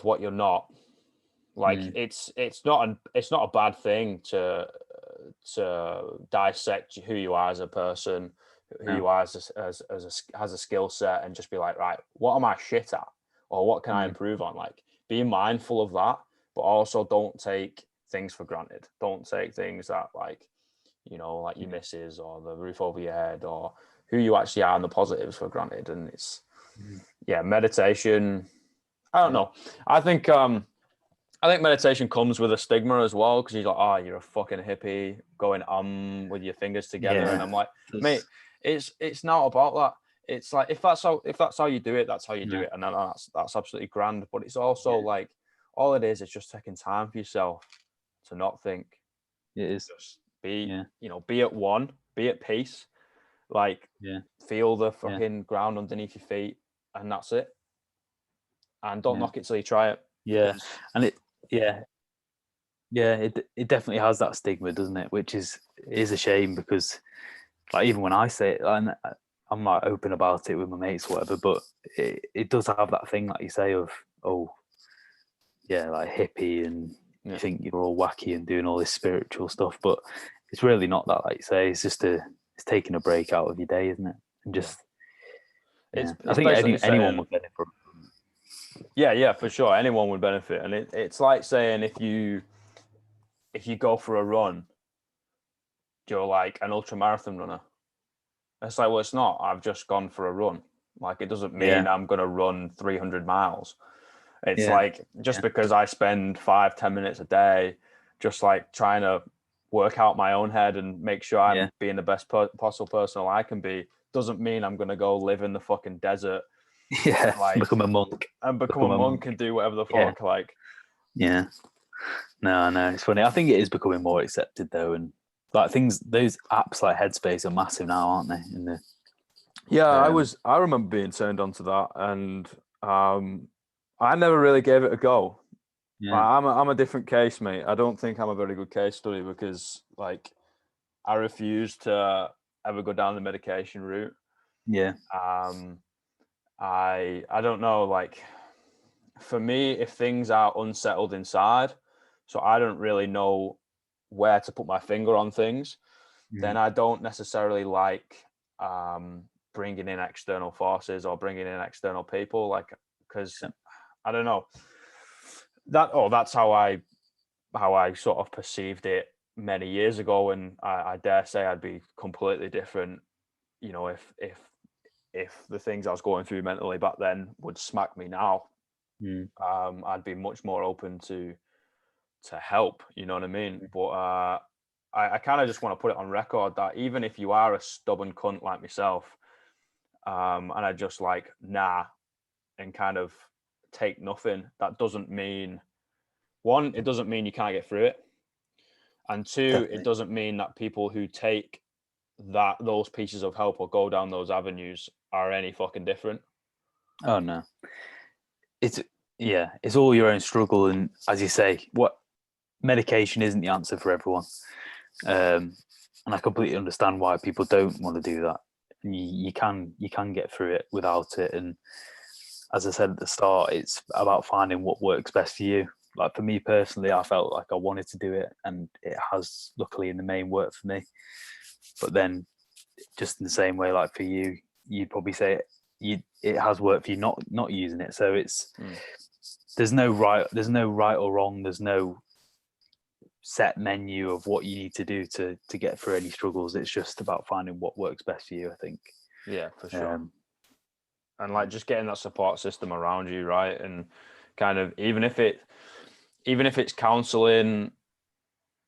what you're not. Like it's not a bad thing to dissect who you are as a person, who you are as a skill set, and just be like, right, what am I shit at, or what can I improve on? Like, be mindful of that, but also don't take things for granted. Don't take things that like your misses or the roof over your head or who you actually are and the positives for granted. And it's meditation. I don't know. I think meditation comes with a stigma as well, because you're like, oh, you're a fucking hippie going with your fingers together, and I'm like, mate, it's not about that. It's like if that's how you do it, that's how you do it, and that's absolutely grand. But it's also like all it is just taking time for yourself to not think. It is just be be at one, be at peace, like feel the fucking ground underneath your feet, and that's it. And don't knock it till you try it. Yeah, 'Cause- and it definitely has that stigma, doesn't it? Which is a shame because, like, even when I say it, and I'm like open about it with my mates, or whatever, but it does have that thing, like you say, of oh yeah, like hippie, and yeah. you think you're all wacky and doing all this spiritual stuff, but it's really not that. Like you say, it's taking a break out of your day, isn't it? And Yeah. just yeah, I It's think basically anyone saying, would benefit from yeah, for sure. Anyone would benefit. And it's like saying if you go for a run, you're like an ultra marathon runner. It's like, well, it's not. I've just gone for a run. Like, it doesn't it. Yeah, mean I'm gonna run 300 miles. It's yeah, like just yeah, because I spend 5-10 minutes a day just like trying to work out my own head and make sure yeah, I'm being the best possible person I can be doesn't mean I'm gonna go live in the fucking desert yeah. like Become a monk. and become a Become a monk monk. and do whatever the Yeah, fuck. Like, yeah. No, it's funny. I think it is becoming more accepted though, and like those apps like Headspace are massive now, aren't they? In the yeah, um, I remember being turned on to that, and I never really gave it a go. yeah, I'm a different case, mate. I don't think I'm a very good case study because like I refuse to ever go down the medication route. yeah, Um, I don't know, like for me, if things are unsettled inside, so I don't really know where to put my finger on things, then mm, I don't necessarily like bringing in external forces or bringing in external people, like because yeah, I don't know that's how I sort of perceived it many years ago, and I dare say I'd be completely different, you know, if the things I was going through mentally back then would smack me now. mm, I'd be much more open to help. You know what I mean? mm. But I kind of just want to put it on record that even if you are a stubborn cunt like myself, and I just like nah and kind of take nothing, that doesn't mean one, it doesn't mean you can't get through it, and two, it Definitely. doesn't mean that people who take those pieces of help or go down those avenues are any fucking different. Oh no, it's it's all your own struggle, and as you say, what medication isn't the answer for everyone. And I completely understand why people don't want to do that. You can get through it without it, and as I said at the start, it's about finding what works best for you. Like for me personally, I felt like I wanted to do it, and it has luckily in the main worked for me. But then, just in the same way, like for you, you'd probably say it has worked for you not using it. So it's Mm. there's no right or wrong. There's no set menu of what you need to do to get through any struggles. It's just about finding what works best for you, I think. Yeah, for sure. Um, And like just getting that support system around you, right? And kind of even if it's counseling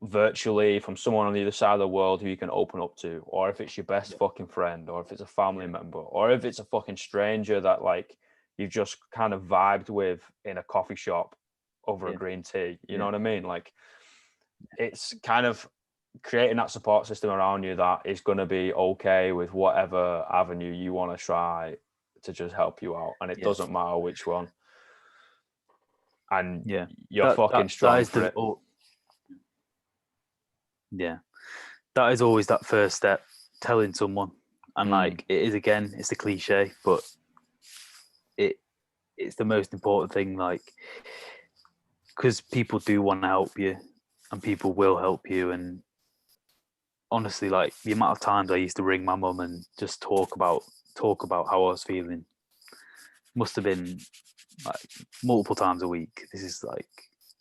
virtually from someone on the other side of the world who you can open up to, or if it's your best yeah, fucking friend, or if it's a family yeah, member, or if it's a fucking stranger that like you've just kind of vibed with in a coffee shop over a yeah, green tea. You know yeah, what I mean? Like it's kind of creating that support system around you that is going to be okay with whatever avenue you want to try to just help you out, and it yeah, doesn't matter which one, and yeah. you're That fucking that strong is for the it. yeah. That is always that first step, telling someone. And Mm, like it is again, it's a cliche, but it it's the most important thing. Like because people do want to help you, and people will help you. And honestly, like the amount of times I used to ring my mum and just talk about how I was feeling must have been like multiple times a week. This is like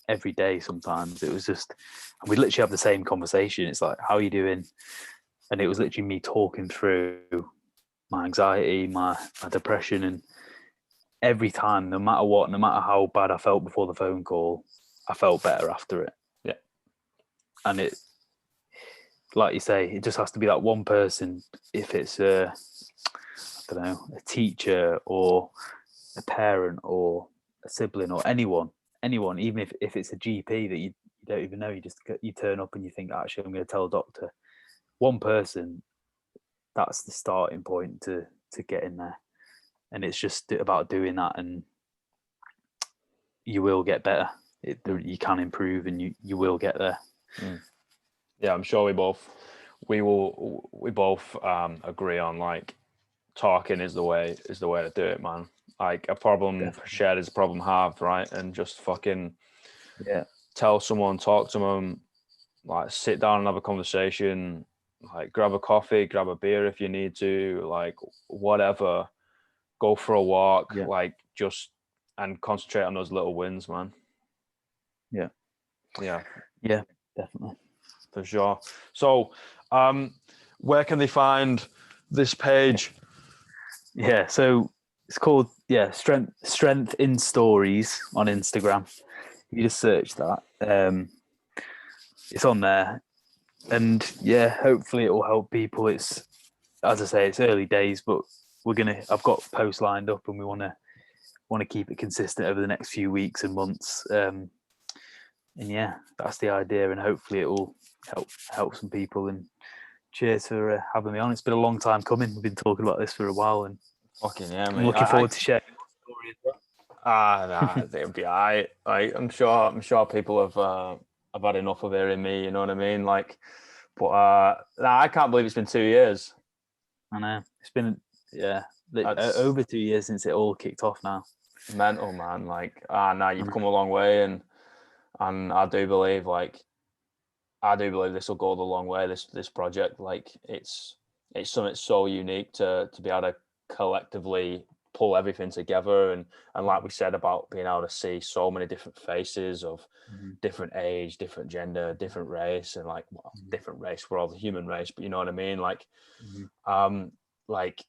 every day sometimes. It was just, and we'd literally have the same conversation. It's like, how are you doing? And it was literally me talking through my anxiety, my depression. And every time, no matter what, no matter how bad I felt before the phone call, I felt better after it. yeah, And it, like you say, it just has to be that one person. If it's I don't know, a teacher or a parent or a sibling or anyone, even if it's a GP that you don't even know, you turn up and you think, actually, I'm going to tell a doctor. One person, that's the starting point to get in there, and it's just about doing that. And you will get better. You can improve, and you will get there. Yeah, I'm sure we both agree on like talking is the way to do it, man. Like a problem Definitely. shared is a problem halved, right? And just fucking Yeah, tell someone, talk to them, like sit down and have a conversation, like grab a coffee, grab a beer if you need to, like whatever, go for a walk, yeah, like just and concentrate on those little wins, man. yeah, Yeah, yeah, definitely. for sure. So, where can they find this page? Yeah, so it's called Strength in Stories on Instagram. You just search that. It's on there, and yeah, hopefully it will help people. It's, as I say, it's early days, but I've got posts lined up, and we want to keep it consistent over the next few weeks and months. And yeah, that's the idea, and hopefully it will help some people. And cheers for having me on. It's been a long time coming. We've been talking about this for a while, and Fucking yeah, I'm mate. looking forward to sharing your story as well. Nah, it'll be alright. Like, I'm sure people have had enough of hearing me. You know what I mean? Like, but nah, I can't believe it's been 2 years. I know it's been That's over 2 years since it all kicked off. Now, mental, man. Like, nah, you've come a long way, and I do believe, this will go the long way. This project, like, it's something so unique to be able to collectively pull everything together, and like we said about being able to see so many different faces of different age, different gender, different race, and like different race. We're all the human race, but you know what I mean. Like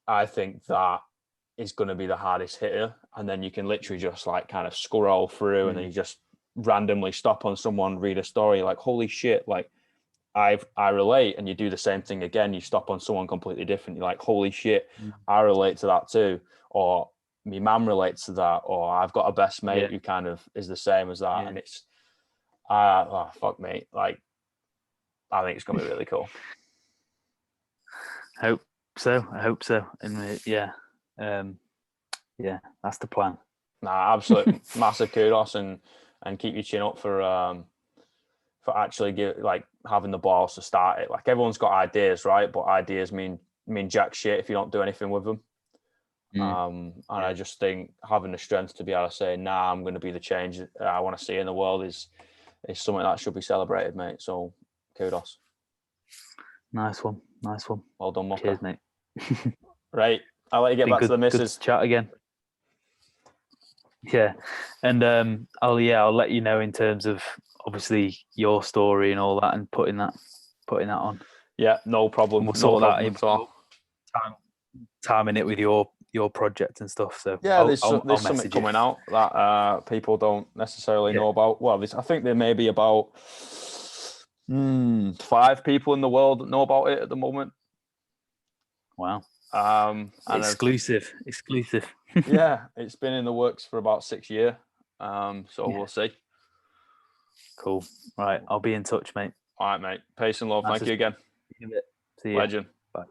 I think that is going to be the hardest hitter, and then you can literally just like kind of scroll through, and then you just randomly stop on someone, read a story, like holy shit, like I relate, and you do the same thing again. You stop on someone completely different. You're like, holy shit, I relate to that too. Or my mum relates to that. Or I've got a best mate who kind of is the same as that. Yeah. And it's, fuck me. Like, I think it's going to be really cool. I hope so. And yeah, that's the plan. Nah, absolute massive kudos, and keep your chin up for actually having the balls to start it. Like everyone's got ideas, right? But ideas mean jack shit if you don't do anything with them. And I just think having the strength to be able to say, nah, I'm going to be the change I want to see in the world is something that should be celebrated, mate. So kudos. Nice one. Well done, Mucker. Cheers, mate. Right, I'll let you get back to the missus. Good to chat again. Yeah, and I'll let you know in terms of obviously your story and all that, and putting that on. Yeah, no problem. And we'll sort no that problem at all. Timing it with your project and stuff. So yeah, there's I'll something coming out that people don't necessarily know about. Well, I think there may be about 5 people in the world that know about it at the moment. Wow. And exclusive. Yeah, it's been in the works for about 6 years. So we'll see. Cool. Right, I'll be in touch, mate. All right, mate. Peace and love. Thank you again. See you. Legend. Bye.